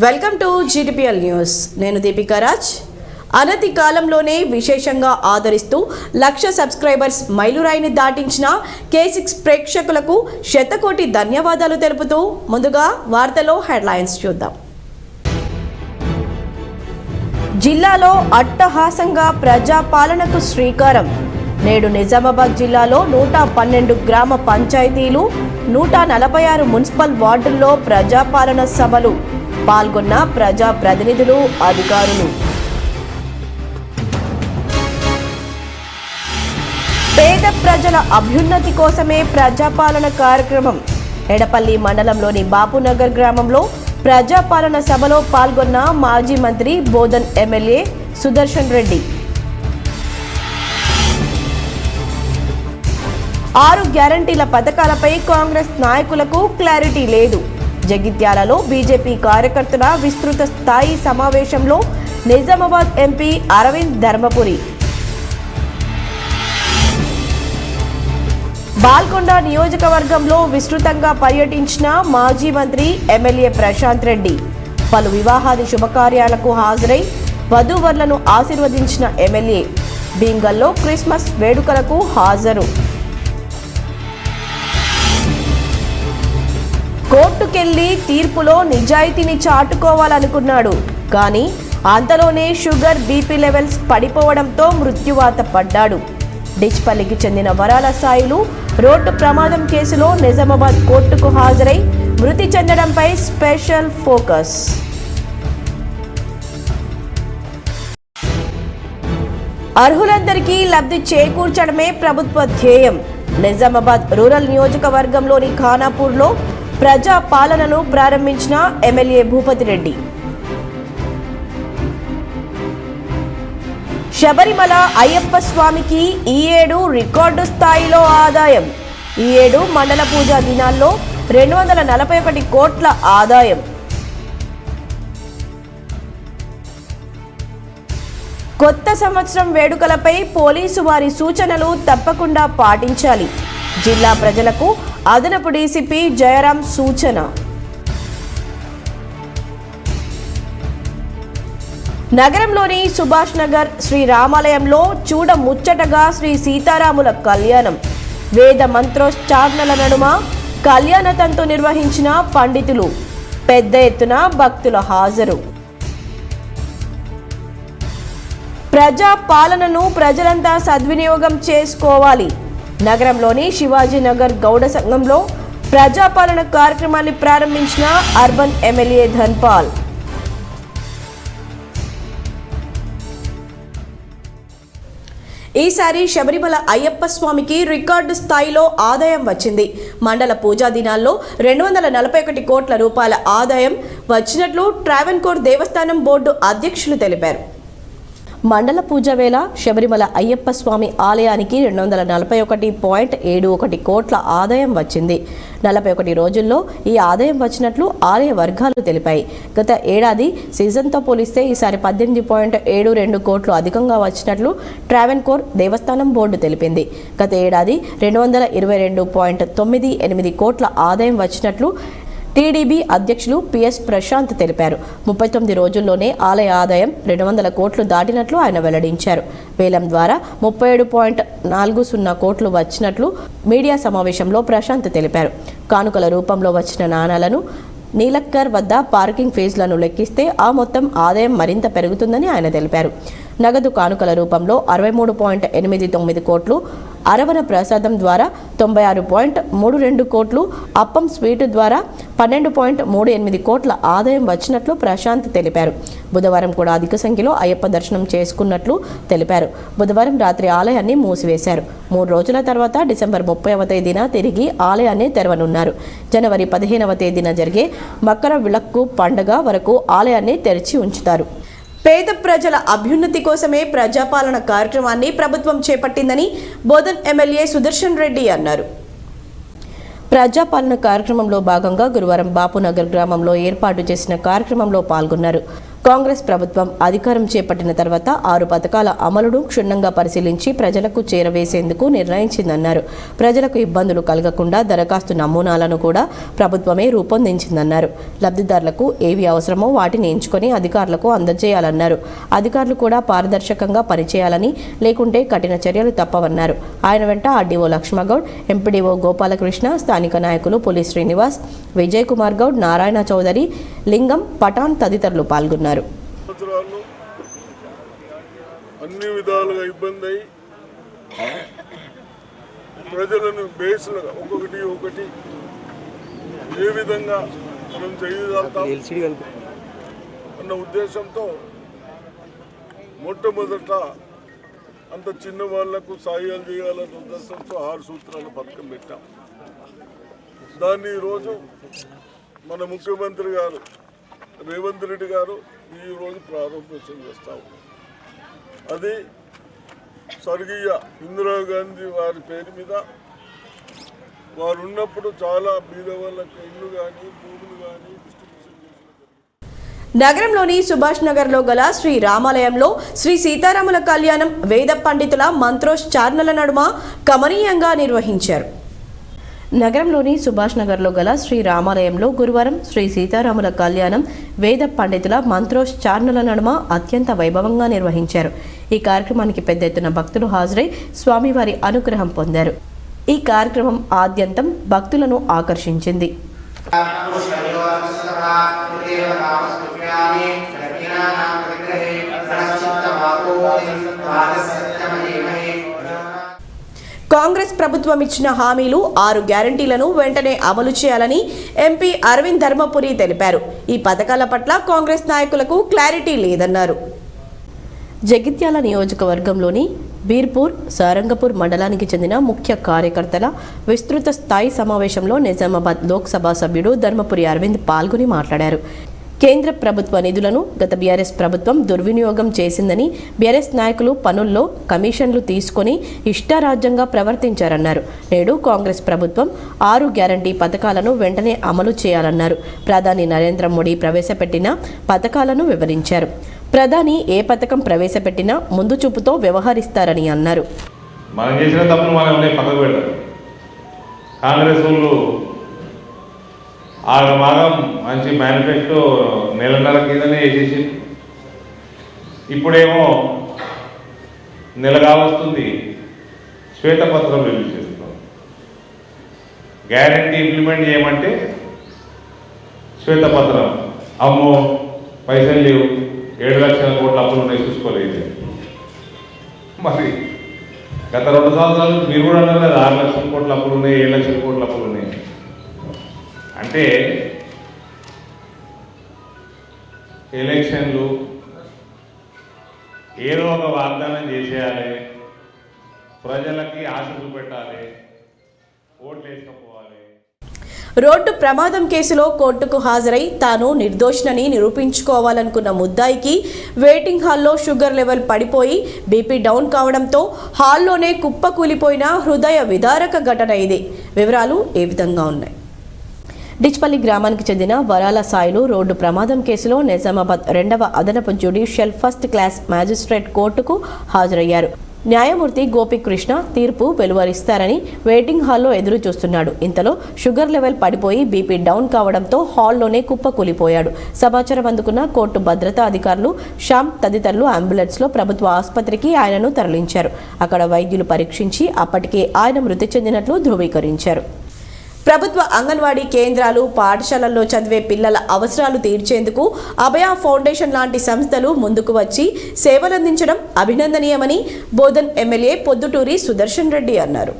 Welcome to GTPL news. నేను దీపికా రాజ్. అనతి కాలంలోనే విశేషంగా ఆదరిస్తూ 1,00,000 సబ్స్క్రైబర్స్ మైలురాయిని దాటించిన K6 ప్రేక్షకులకు శతకోటి ధన్యవాదాలు తెలుపుతూ ముందుగా వార్తలో హెడ్లైన్స్ చూద్దాం. జిల్లాలో అట్టహాసంగా ప్రజాపాలనకు శ్రీకారం. నేడు నిజామాబాద్ జిల్లాలో 112 గ్రామ పంచాయతీలు, 146 మున్సిపల్ వార్డుల్లో ప్రజాపాలన సభలు. పాల్గొన్న ప్రజా ప్రతినిధులు, అధికారులు. పేద ప్రజల అభ్యున్నతి కోసమే ప్రజాపాలన కార్యక్రమం. ఎడపల్లి మండలంలోని బాపునగర్ గ్రామంలో ప్రజాపాలన సభలో పాల్గొన్న మాజీ మంత్రి బోధన్ ఎమ్మెల్యే సుదర్శన్ రెడ్డి. 6 గ్యారంటీల పథకాలపై కాంగ్రెస్ నాయకులకు క్లారిటీ లేదు. జగిత్యాలలో బీజేపీ కార్యకర్తల విస్తృత స్థాయి సమావేశంలో నిజామాబాద్ ఎంపీ అరవింద్ ధర్మపురి. బాల్కొండ నియోజకవర్గంలో విస్తృతంగా పర్యటించిన మాజీ మంత్రి ఎమ్మెల్యే ప్రశాంత్ రెడ్డి. పలు వివాహాది శుభకార్యాలకు హాజరై వధూవరులను ఆశీర్వదించిన ఎమ్మెల్యే. భీమ్గల్లో క్రిస్మస్ వేడుకలకు హాజరు. కోర్టుకెళ్లి తీర్పులో నిజాయితీని చాటుకోవాలనుకున్నాడు. కానీ అంతలోనే షుగర్ బీపీ లెవెల్స్ పడిపోవడంతో మృత్యువాత పడ్డాడు. డిచ్పల్లికి చెందిన వరాల సాయిలు రోడ్డు ప్రమాదం కేసులో నిజామాబాద్ కోర్టుకు హాజరై మృతి చెందడంపై స్పెషల్ ఫోకస్. అర్హులందరికీ లబ్ధి చేకూర్చడమే ప్రభుత్వ ధ్యేయం. నిజామాబాద్ రూరల్ నియోజకవర్గంలోని ఖానాపూర్లో ప్రజా పాలనను ప్రారంభించిన ఎమ్మెల్యే భూపతి రెడ్డి. శబరిమల అయ్యప్ప స్వామికి ఈ ఏడు రికార్డు స్థాయిలో ఆదాయం. ఈ ఏడు మండల పూజా దినాల్లో 241 కోట్ల ఆదాయం. కొత్త సంవత్సరం వేడుకలపై పోలీసు వారి సూచనలు తప్పకుండా పాటించాలి. జిల్లా ప్రజలకు అదనపు డీసీపీ జయరాం సూచన. నగరంలోని సుభాష్ నగర్ శ్రీ రామాలయంలో చూడ ముచ్చటగా శ్రీ సీతారాముల కళ్యాణం. వేద మంత్రోచ్చారణల నడుమ కళ్యాణ తంతు నిర్వహించిన పండితులు. పెద్ద ఎత్తున భక్తుల హాజరు. ప్రజా పాలనను ప్రజలంతా సద్వినియోగం చేసుకోవాలి. నగరంలోని శివాజీనగర్ గౌడ సంఘంలో ప్రజాపాలన కార్యక్రమాన్ని ప్రారంభించిన అర్బన్ ఎమ్మెల్యే ధన్పాల్. ఈసారి శబరిమల అయ్యప్ప స్వామికి రికార్డు స్థాయిలో ఆదాయం వచ్చింది. మండల పూజా దినాల్లో 241 కోట్ల రూపాయల ఆదాయం వచ్చినట్లు ట్రావెన్కోర్ దేవస్థానం బోర్డు అధ్యక్షులు తెలిపారు. మండల పూజ వేళ శబరిమల అయ్యప్ప స్వామి ఆలయానికి 241.71 కోట్ల ఆదాయం వచ్చింది. 41 రోజుల్లో ఈ ఆదాయం వచ్చినట్లు ఆలయ వర్గాలు తెలిపాయి. గత ఏడాది సీజన్తో పోలిస్తే ఈసారి 18.72 కోట్లు అధికంగా వచ్చినట్లు ట్రావెన్కోర్ దేవస్థానం బోర్డు తెలిపింది. గత ఏడాది 222.98 కోట్ల ఆదాయం వచ్చినట్లు టీడీబీ అధ్యక్షులు పిఎస్ ప్రశాంత్ తెలిపారు. 39 రోజుల్లోనే ఆలయ ఆదాయం 200 కోట్లు దాటినట్లు ఆయన వెల్లడించారు. వేలం ద్వారా 37.40 కోట్లు వచ్చినట్లు మీడియా సమావేశంలో ప్రశాంత్ తెలిపారు. కానుకల రూపంలో వచ్చిన నాణాలను నీలక్కర్ వద్ద పార్కింగ్ ఫీజులను లెక్కిస్తే ఆ మొత్తం ఆదాయం మరింత పెరుగుతుందని ఆయన తెలిపారు. నగదు కానుకల రూపంలో 63.89 కోట్లు, అరవణ ప్రసాదం ద్వారా 96.32 కోట్లు, అప్పం స్వీటు ద్వారా 12.38 కోట్ల ఆదాయం వచ్చినట్లు ప్రశాంత్ తెలిపారు. బుధవారం కూడా అధిక సంఖ్యలో అయ్యప్ప దర్శనం చేసుకున్నట్లు తెలిపారు. బుధవారం రాత్రి ఆలయాన్ని మూసివేశారు. 3 రోజుల తర్వాత డిసెంబర్ 30వ తేదీన తిరిగి ఆలయాన్ని తెరవనున్నారు. జనవరి 15వ తేదీన జరిగే మకర విళక్కు పండుగ వరకు ఆలయాన్ని తెరిచి ఉంచుతారు. పేద ప్రజల అభ్యున్నతి కోసమే ప్రజాపాలన కార్యక్రమాన్ని ప్రభుత్వం చేపట్టిందని బోధన్ ఎమ్మెల్యే సుదర్శన్ రెడ్డి అన్నారు. ప్రజాపాలన కార్యక్రమంలో భాగంగా గురువారం బాపునగర్ గ్రామంలో ఏర్పాటు చేసిన కార్యక్రమంలో పాల్గొన్నారు. కాంగ్రెస్ ప్రభుత్వం అధికారం చేపట్టిన తర్వాత 6 పథకాల అమలును క్షుణ్ణంగా పరిశీలించి ప్రజలకు చేరవేసేందుకు నిర్ణయించిందన్నారు. ప్రజలకు ఇబ్బందులు కలగకుండా దరఖాస్తు నమూనాలను కూడా ప్రభుత్వమే రూపొందించిందన్నారు. లబ్ధిదారులకు ఏవి అవసరమో వాటిని ఎంచుకొని అధికారులకు అందజేయాలన్నారు. అధికారులు కూడా పారదర్శకంగా పనిచేయాలని, లేకుంటే కఠిన చర్యలు తప్పవన్నారు. ఆయన వెంట ఆర్డీఓ లక్ష్మగౌడ్, ఎంపీడీఓ గోపాలకృష్ణ, స్థానిక నాయకులు పులి శ్రీనివాస్, విజయ్ కుమార్ గౌడ్, నారాయణ చౌదరి, లింగం, పఠాన్ తదితరులు పాల్గొన్నారు. అన్ని విధాలుగా ఇబ్బంది అయి ప్రజలను బేస్లుగా ఒకటి ఏ విధంగా మనం చేయగలుగుతాం అన్న ఉద్దేశంతో మొట్టమొదట అంత చిన్న వాళ్లకు సాయాలు చేయాలన్న ఉద్దేశంతో 6 సూత్రాల పథకం పెట్టాం. దాన్ని ఈరోజు మన ముఖ్యమంత్రి గారు రేవంత్ రెడ్డి గారు ఈరోజు ప్రారంభోత్సవం చేస్తాం. అది స్వర్గీయ ఇందిరాగాంధీ వారి పేరు మీద వారు ఉన్నప్పుడు చాలా బీద వాళ్ళకి ఇల్లు కానీ భూములు కానీ డిస్ట్రిబ్యూషన్ చేసిన. నగరంలోని సుభాష్ నగర్లో గల శ్రీ రామాలయంలో శ్రీ సీతారాముల కళ్యాణం వేద పండితుల మంత్రోచ్చారణల నడుమ కమనీయంగా నిర్వహించారు. నగరంలోని సుభాష్ నగర్లో గల శ్రీ రామాలయంలో గురువారం శ్రీ సీతారాముల కళ్యాణం వేద పండితుల మంత్రోచ్చారణల నడుమ అత్యంత వైభవంగా నిర్వహించారు. ఈ కార్యక్రమానికి పెద్ద ఎత్తున భక్తులు హాజరై స్వామివారి అనుగ్రహం పొందారు. ఈ కార్యక్రమం ఆద్యంతం భక్తులను ఆకర్షించింది. కాంగ్రెస్ ప్రభుత్వం ఇచ్చిన హామీలు 6 గ్యారంటీలను వెంటనే అమలు చేయాలని ఎంపీ అరవింద్ ధర్మపురి తెలిపారు. ఈ పథకాల పట్ల కాంగ్రెస్ నాయకులకు క్లారిటీ లేదన్నారు. జగిత్యాల నియోజకవర్గంలోని బీర్పూర్, సారంగపూర్ మండలానికి చెందిన ముఖ్య కార్యకర్తల విస్తృత స్థాయి సమావేశంలో నిజామాబాద్ లోక్సభ సభ్యుడు ధర్మపురి అరవింద్ పాల్గొని మాట్లాడారు. కేంద్ర ప్రభుత్వ నిధులను గత బీఆర్ఎస్ ప్రభుత్వం దుర్వినియోగం చేసిందని, బీఆర్ఎస్ నాయకులు పనుల్లో కమిషన్లు తీసుకొని ఇష్టారాజ్యంగా ప్రవర్తించారన్నారు. నేడు కాంగ్రెస్ ప్రభుత్వం 6 గ్యారంటీ పథకాలను వెంటనే అమలు చేయాలన్నారు. ప్రధాని నరేంద్ర మోడీ ప్రవేశపెట్టిన పథకాలను వివరించారు. ప్రధాని ఏ పథకం ప్రవేశపెట్టినా ముందు చూపుతో వ్యవహరిస్తారని అన్నారు. మనం చేసిన తప్పులు మనల్ని పక్కకు పెట్టారు. కాంగ్రెస్ వాళ్ళు ఆ భాగం మంచి మేనిఫెస్టో నెలన్నర కిందనే వేసేసి ఇప్పుడేమో నెలగా వస్తుంది శ్వేతపత్రం రిలీజ్ చేస్తున్నాం. గ్యారంటీ ఇంప్లిమెంట్ చేయమంటే శ్వేతపత్రం, అమ్మో పైసలు లేవు, 7 లక్షల కోట్ల అప్పులు ఉన్నాయి చూసుకోలేదు. మరి గత 2 సంవత్సరాలు మీరు కూడా అన్నారు కదా 6 లక్షల కోట్ల అప్పులు ఉన్నాయి, 7 లక్షల కోట్ల అప్పులు ఉన్నాయి. అంటే ఎలక్షన్లు ఏదో ఒక వాగ్దానం చేసేయాలి, ప్రజలకి ఆశ చూపెట్టాలి, ఓట్లు వేసుకపోవాలి. రోడ్డు ప్రమాదం కేసులో కోర్టుకు హాజరై తాను నిర్దోషినని నిరూపించుకోవాలనుకున్న ముద్దాయికి వెయిటింగ్ హాల్లో షుగర్ లెవెల్ పడిపోయి బీపీ డౌన్ కావడంతో హాల్లోనే కుప్పకూలిపోయిన హృదయ విదారక ఘటన ఇది. వివరాలు ఏ విధంగా ఉన్నాయి. డిచ్పల్లి గ్రామానికి చెందిన వరాల సాయిలు రోడ్డు ప్రమాదం కేసులో నిజామాబాద్ 2వ అదనపు జ్యుడిషియల్ ఫస్ట్ క్లాస్ మ్యాజిస్ట్రేట్ కోర్టుకు హాజరయ్యారు. న్యాయమూర్తి గోపికృష్ణ తీర్పు వెలువరిస్తారని వెయిటింగ్ హాల్లో ఎదురు చూస్తున్నాడు. ఇంతలో షుగర్ లెవెల్ పడిపోయి బీపీ డౌన్ కావడంతో హాల్లోనే కుప్పకూలిపోయాడు. సమాచారం అందుకున్న కోర్టు భద్రతా అధికారులు, శ్యామ్ తదితరులు అంబులెన్స్లో ప్రభుత్వ ఆసుపత్రికి ఆయనను తరలించారు. అక్కడ వైద్యులు పరీక్షించి అప్పటికే ఆయన మృతి చెందినట్లు ధృవీకరించారు. ప్రభుత్వ అంగన్వాడీ కేంద్రాలు, పాఠశాలల్లో చదివే పిల్లల అవసరాలు తీర్చేందుకు అభయ ఫౌండేషన్ లాంటి సంస్థలు ముందుకు వచ్చి సేవలందించడం అభినందనీయమని బోధన్ ఎమ్మెల్యే పొద్దుటూరి సుదర్శన్ రెడ్డి అన్నారు.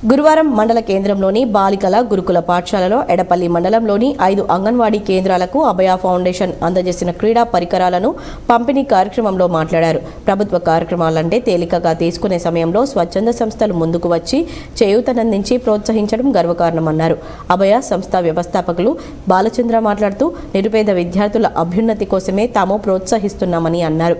గురువారం మండల కేంద్రంలోని బాలికల గురుకుల పాఠశాలలో ఎడపల్లి మండలంలోని 5 అంగన్వాడీ కేంద్రాలకు అభయ ఫౌండేషన్ అందజేసిన క్రీడా పరికరాలను పంపిణీ కార్యక్రమంలో మాట్లాడారు. ప్రభుత్వ కార్యక్రమాలంటే తేలికగా తీసుకునే సమయంలో స్వచ్ఛంద సంస్థలు ముందుకు వచ్చి చేయూతనందించి ప్రోత్సహించడం గర్వకారణమన్నారు. అభయ సంస్థ వ్యవస్థాపకులు బాలచంద్ర మాట్లాడుతూ నిరుపేద విద్యార్థుల అభ్యున్నతి కోసమే తాము ప్రోత్సహిస్తున్నామని అన్నారు.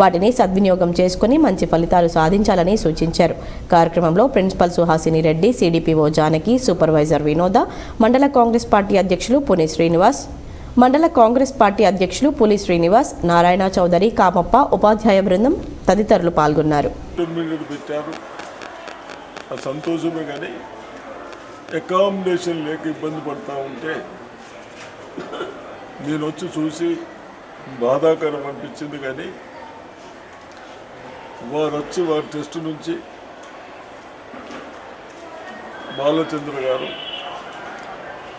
వాటిని సద్వినియోగం చేసుకుని మంచి ఫలితాలు సాధించాలని సూచించారు. కార్యక్రమంలో principal Suhasini Reddy, CDPO Janaki, supervisor Vinoda, మండల కాంగ్రెస్ పార్టీ అధ్యక్షులు పుని శ్రీనివాస్, మండల కాంగ్రెస్ పార్టీ అధ్యక్షులు పులి శ్రీనివాస్, నారాయణ చౌదరి, కామప్ప, ఉపాధ్యాయ బృందం తదితరులు పాల్గొన్నారు. సంతోషమే కానీ అకామిడేషన్ లేక ఇబ్బంది పడతా ఉంటే నేను వచ్చి చూసి బాధాకరం అనిపించింది. కానీ వారు వచ్చి వారి టెస్ట్ నుంచి బాలచంద్ర గారు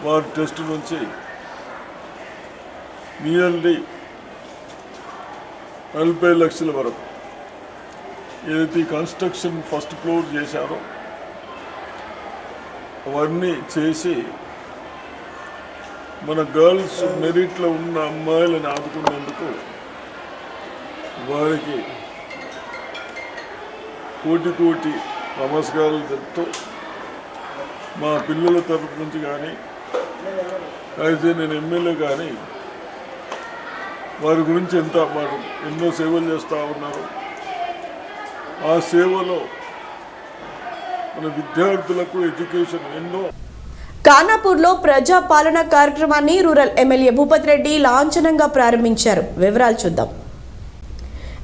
వారి టెస్ట్ నుంచి నియర్లీ 40 లక్షల వరకు ఏదైతే కన్స్ట్రక్షన్ ఫస్ట్ ఫ్లోర్ చేశారో అవన్నీ చేసి మన గర్ల్స్ మెరిట్లో ఉన్న అమ్మాయిలను ఆదుకునేందుకు వారికి కోటి నమస్కారాలు చెప్తూ మా పిల్లల తరఫు నుంచి కానీ అయితే నేను ఎమ్మెల్యే కానీ వారి గురించి వారు ఎన్నో సేవలు చేస్తూ ఉన్నారు. ఆ సేవలో మన విద్యార్థులకు ఎడ్యుకేషన్ ఎన్నో. ఖానాపూర్లో ప్రజాపాలన కార్యక్రమాన్ని రూరల్ ఎమ్మెల్యే భూపతి రెడ్డి లాంఛనంగా ప్రారంభించారు. వివరాలు చూద్దాం.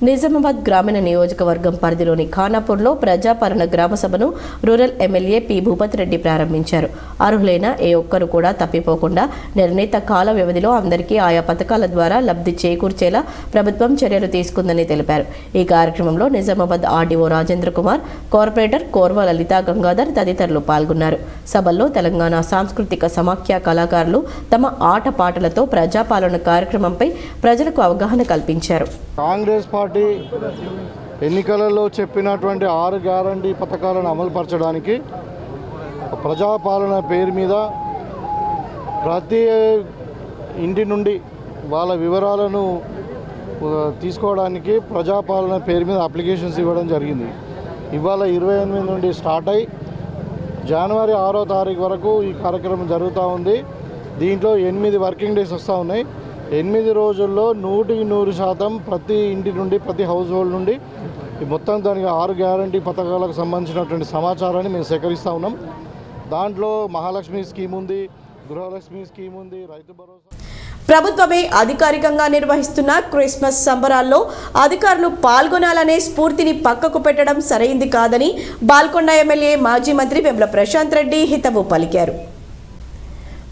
నిజామాబాద్ గ్రామీణ నియోజకవర్గం పరిధిలోని ఖానాపూర్లో ప్రజాపాలన గ్రామ సభను rural MLA P Bhupathi Reddy ప్రారంభించారు. అర్హులైన ఏ ఒక్కరు కూడా తప్పిపోకుండా నిర్ణీత కాల వ్యవధిలో అందరికీ ఆయా పథకాల ద్వారా లబ్ధి చేకూర్చేలా ప్రభుత్వం చర్యలు తీసుకుందని తెలిపారు. ఈ కార్యక్రమంలో నిజామాబాద్ ఆర్డీఓ రాజేంద్ర కుమార్, కార్పొరేటర్ కోర్వ లలితా గంగాధర్ తదితరులు పాల్గొన్నారు. సభల్లో తెలంగాణ సాంస్కృతిక సమాఖ్య కళాకారులు తమ ఆటపాటలతో ప్రజాపాలన కార్యక్రమంపై ప్రజలకు అవగాహన కల్పించారు. కాంగ్రెస్ పార్టీ ఎన్నికలలో చెప్పినటువంటి 6 గ్యారంటీ పథకాలను అమలుపరచడానికి ప్రజాపాలన పేరు మీద ప్రతి ఇంటి నుండి వాళ్ళ వివరాలను తీసుకోవడానికి ప్రజాపాలన పేరు మీద అప్లికేషన్స్ ఇవ్వడం జరిగింది. ఇవాళ 28 నుండి స్టార్ట్ అయ్యి జనవరి 6వ తారీఖు వరకు ఈ కార్యక్రమం జరుగుతూ ఉంది. దీంట్లో 8 వర్కింగ్ డేస్ వస్తూ ఉన్నాయి. 8 రోజుల్లో 100% ప్రతి ఇంటి నుండి ప్రతి హౌస్ హోల్డ్ నుండి మొత్తం దానికి 6 గ్యారంటీ పథకాలకు సంబంధించినటువంటి సమాచారాన్ని మేము సేకరిస్తూ ఉన్నాం. దాంట్లో మహాలక్ష్మి స్కీమ్ ఉంది, గృహలక్ష్మి స్కీమ్ ఉంది, రైతు భరోసా. ప్రభుత్వమే అధికారికంగా నిర్వహిస్తున్న క్రిస్మస్ సంబరాల్లో అధికారులు పాల్గొనాలనే స్ఫూర్తిని పక్కకు పెట్టడం సరైంది కాదని బాల్కొండ ఎమ్మెల్యే మాజీ మంత్రి వేముల ప్రశాంత్ రెడ్డి హితవు పలికారు.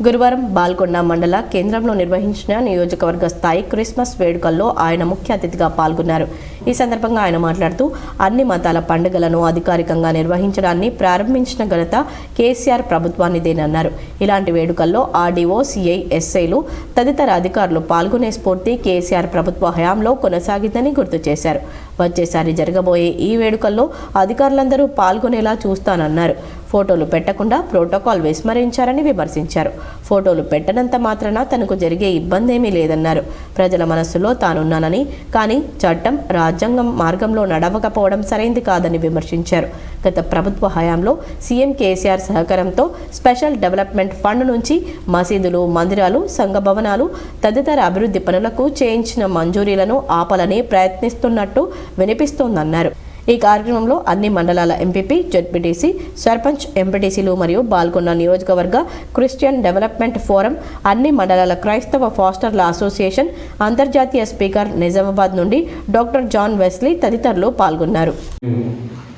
గురువారం బాల్కొండ మండల కేంద్రంలో నిర్వహించిన నియోజకవర్గ స్థాయి క్రిస్మస్ వేడుకల్లో ఆయన ముఖ్య అతిథిగా పాల్గొన్నారు. ఈ సందర్భంగా ఆయన మాట్లాడుతూ అన్ని మతాల పండుగలను అధికారికంగా నిర్వహించడాన్ని ప్రారంభించిన ఘనత కేసీఆర్ ప్రభుత్వానిదేనన్నారు. ఇలాంటి వేడుకల్లో ఆర్డీఓ, సిఐ, ఎస్ఐలు తదితర అధికారులు పాల్గొనే స్ఫూర్తి కేసీఆర్ ప్రభుత్వ హయాంలో కొనసాగిందని గుర్తు చేశారు. వచ్చేసారి జరగబోయే ఈ వేడుకల్లో అధికారులందరూ పాల్గొనేలా చూస్తానన్నారు. ఫోటోలు పెట్టకుండా ప్రోటోకాల్ విస్మరించారని విమర్శించారు. ఫోటోలు పెట్టనంత మాత్రాన తనకు జరిగే ఇబ్బంది ఏమీ లేదన్నారు. ప్రజల మనస్సులో తానున్నానని, కానీ చట్టం, రాజ్యాంగం మార్గంలో నడవకపోవడం సరైంది కాదని విమర్శించారు. గత ప్రభుత్వ హయాంలో సీఎం కేసీఆర్ సహకారంతో స్పెషల్ డెవలప్మెంట్ ఫండ్ నుంచి మసీదులు, మందిరాలు, సంఘ భవనాలు తదితర అభివృద్ధి పనులకు చేయించిన మంజూరీలను ఆపాలని ప్రయత్నిస్తున్నట్టు వినిపిస్తోందన్నారు. ఈ కార్యక్రమంలో అన్ని మండలాల ఎంపీపీ, జెడ్పీటీసీ, సర్పంచ్, ఎంపీటీసీలు మరియు బాల్కొండ నియోజకవర్గ క్రిస్టియన్ డెవలప్మెంట్ ఫోరం, అన్ని మండలాల క్రైస్తవ ఫాస్టర్ల అసోసియేషన్, అంతర్జాతీయ స్పీకర్ నిజామాబాద్ నుండి డాక్టర్ జాన్ వెస్లీ తదితరులు పాల్గొన్నారు.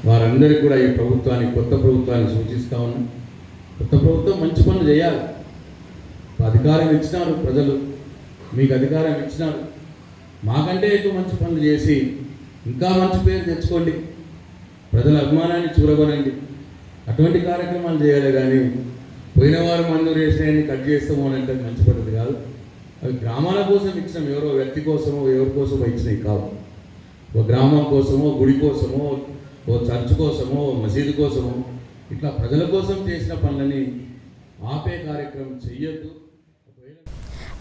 వారందరికీ కూడా ఈ ప్రభుత్వాన్ని, కొత్త ప్రభుత్వాన్ని సూచిస్తా ఉన్నాం. కొత్త ప్రభుత్వం మంచి పనులు చేయాలి. అధికారం ఇచ్చినారు ప్రజలు, మీకు అధికారం ఇచ్చినారు. మాకంటే ఎక్కువ మంచి పనులు చేసి ఇంకా మంచి పేరు తెచ్చుకోండి, ప్రజల అభిమానాన్ని చూరగొనండి. అటువంటి కార్యక్రమాలు చేయాలి. కానీ పోయిన వారు మంజూరు చేసినాయని కట్ చేస్తామో అని అంటే మంచి పద్ధతి కాదు. అవి గ్రామాల కోసం ఇచ్చినాం, ఎవరో వ్యక్తి కోసమో ఎవరి కోసమో ఇచ్చినవి కావు. ఒక గ్రామం కోసమో, గుడి కోసమో, ఓ చర్చ్ కోసమో, మసీదు కోసమో, ఇట్లా ప్రజల కోసం చేసిన పనులని ఆపే కార్యక్రమం చెయ్యొద్దు.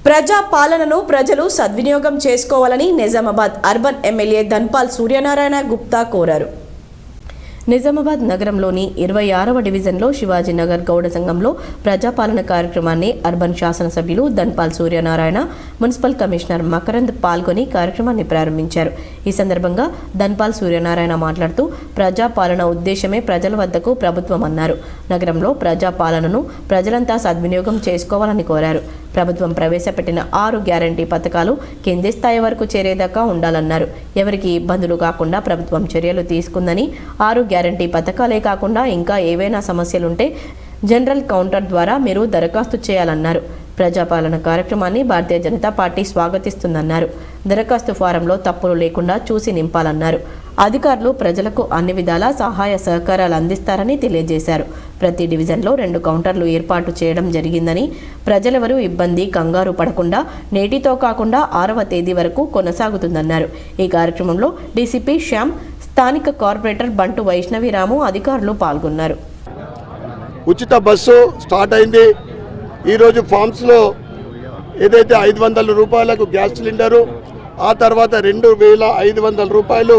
ప్రజా పాలనను ప్రజలు సద్వినియోగం చేసుకోవాలని నిజామాబాద్ అర్బన్ ఎమ్మెల్యే ధన్పాల్ సూర్యనారాయణ గుప్తా కోరారు. నిజామాబాద్ నగరంలోని 26వ డివిజన్లో శివాజీనగర్ గౌడ సంఘంలో ప్రజాపాలన కార్యక్రమాన్ని అర్బన్ శాసనసభ్యులు ధన్పాల్ సూర్యనారాయణ, మున్సిపల్ కమిషనర్ మకరంద్ పాల్గొని కార్యక్రమాన్ని ప్రారంభించారు. ఈ సందర్భంగా ధన్పాల్ సూర్యనారాయణ మాట్లాడుతూ ప్రజాపాలన ఉద్దేశమే ప్రజల వద్దకు ప్రభుత్వం అన్నారు. నగరంలో ప్రజాపాలనను ప్రజలంతా సద్వినియోగం చేసుకోవాలని కోరారు. ప్రభుత్వం ప్రవేశపెట్టిన 6 గ్యారంటీ పథకాలు కింది స్థాయి వరకు చేరేదాకా ఉండాలన్నారు. ఎవరికి ఇబ్బందులు కాకుండా ప్రభుత్వం చర్యలు తీసుకుందని, 6 గ్యారంటీ పథకాలే కాకుండా ఇంకా ఏవైనా సమస్యలుంటే జనరల్ కౌంటర్ ద్వారా మీరు దరఖాస్తు చేయాలన్నారు. ప్రజాపాలన కార్యక్రమాన్ని భారతీయ జనతా పార్టీ స్వాగతిస్తుందన్నారు. దరఖాస్తు ఫారంలో తప్పులు లేకుండా చూసి నింపాలన్నారు. అధికారులు ప్రజలకు అన్ని విధాలా సహాయ సహకారాలు అందిస్తారని తెలియజేశారు. ప్రతి డివిజన్లో 2 కౌంటర్లు ఏర్పాటు చేయడం జరిగిందని, ప్రజలెవరూ ఇబ్బంది కంగారు పడకుండా నేటితో కాకుండా 6వ తేదీ వరకు కొనసాగుతుందన్నారు. ఈ కార్యక్రమంలో డీసీపీ శ్యామ్, స్థానిక కార్పొరేటర్ బంటు వైష్ణవిరాము అధికారులు పాల్గొన్నారు. ఉచిత బస్సు స్టార్ట్ అయింది. ఈరోజు ఫామ్స్లో ఏదైతే 500 రూపాయలకు గ్యాస్ సిలిండరు, ఆ తర్వాత 2500 రూపాయలు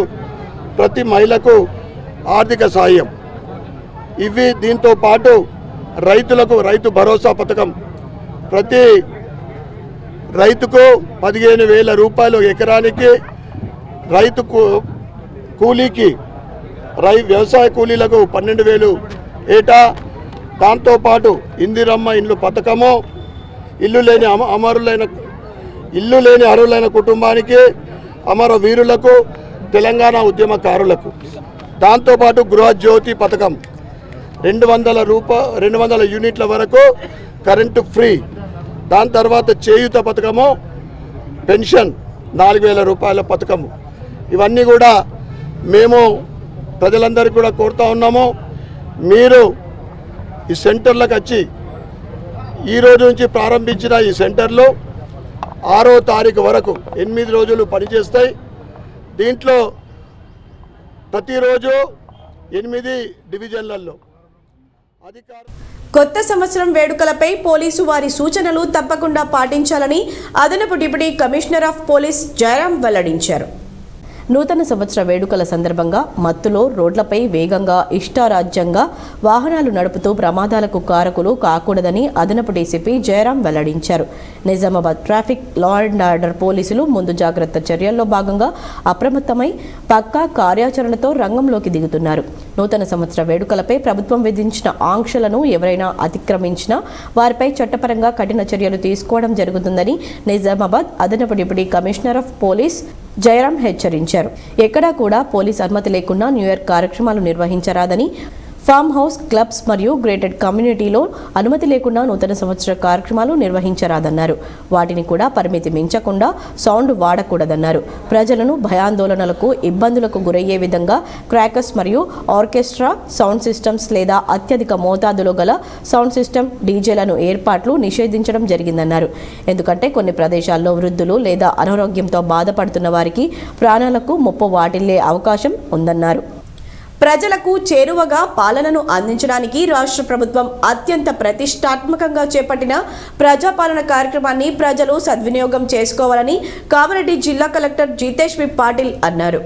ప్రతి మహిళకు ఆర్థిక సాయం, ఇవి దీంతో పాటు రైతులకు రైతు భరోసా పథకం, ప్రతి రైతుకు 15,000 రూపాయలు ఎకరానికి, రైతు కూలీకి వ్యవసాయ కూలీలకు 12,000 ఏటా, దాంతోపాటు ఇందిరమ్మ ఇండ్లు పథకము, ఇల్లు లేని అర్హులైన కుటుంబానికి, అమరవీరులకు, తెలంగాణ ఉద్యమకారులకు, దాంతోపాటు గృహజ్యోతి పథకం 200 యూనిట్ల వరకు కరెంటు ఫ్రీ, దాని తర్వాత చేయూత పథకము, పెన్షన్ 4,000 రూపాయల పథకము. ఇవన్నీ కూడా మేము ప్రజలందరికీ కూడా కోరుతా ఉన్నాము. మీరు ఈ సెంటర్లకు వచ్చి ఈరోజు నుంచి ప్రారంభించిన ఈ సెంటర్లు 6వ తారీఖు వరకు 8 రోజులు పనిచేస్తాయి. దీంట్లో ప్రతిరోజు 8 డివిజన్లలో కొత్త సంవత్సరం వేడుకలపై పోలీసు వారి సూచనలు తప్పకుండా పాటించాలని అదనపు deputy commissioner of police Jayaram వెల్లడించారు. నూతన సంవత్సర వేడుకల సందర్భంగా మత్తులో రోడ్లపై వేగంగా ఇష్టారాజ్యంగా వాహనాలు నడుపుతూ ప్రమాదాలకు కారకులు కాకూడదని అదనపు డీసీపీ జయరాం వెల్లడించారు. Nizamabad traffic law and order పోలీసులు ముందు జాగ్రత్త చర్యల్లో భాగంగా అప్రమత్తమై పక్కా కార్యాచరణతో రంగంలోకి దిగుతున్నారు. నూతన సంవత్సర వేడుకలపై ప్రభుత్వం విధించిన ఆంక్షలను ఎవరైనా అతిక్రమించినా వారిపై చట్టపరంగా కఠిన చర్యలు తీసుకోవడం జరుగుతుందని నిజామాబాద్ అదనపు deputy commissioner of police Jayaram హెచ్చరించారు. ఎక్కడా కూడా పోలీస్ అనుమతి లేకుండా న్యూ ఇయర్ కార్యక్రమాలు నిర్వహించరాదని, ఫామ్ హౌస్, క్లబ్స్ మరియు గ్రేటెడ్ కమ్యూనిటీలో అనుమతి లేకుండా నూతన సంవత్సర కార్యక్రమాలు నిర్వహించరాదన్నారు. వాటిని కూడా పరిమితి మించకుండా సౌండ్ వాడకూడదన్నారు. ప్రజలను భయాందోళనలకు, ఇబ్బందులకు గురయ్యే విధంగా క్రాకర్స్ మరియు ఆర్కెస్ట్రా సౌండ్ సిస్టమ్స్ లేదా అత్యధిక మోతాదులో గల సౌండ్ సిస్టమ్, డీజేలను ఏర్పాట్లు నిషేధించడం జరిగిందన్నారు. ఎందుకంటే కొన్ని ప్రదేశాల్లో వృద్ధులు లేదా అనారోగ్యంతో బాధపడుతున్న వారికి ప్రాణాలకు ముప్పు వాటిల్లే అవకాశం ఉందన్నారు. ప్రజలకు చేరువగా పాలనను అందించడానికి రాష్ట్ర ప్రభుత్వం అత్యంత ప్రతిష్టాత్మకంగా చేపట్టిన ప్రజాపాలన కార్యక్రమాన్ని ప్రజలు సద్వినియోగం చేసుకోవాలని కామారెడ్డి జిల్లా కలెక్టర్ జితేష్ వి పాటిల్ అన్నారు.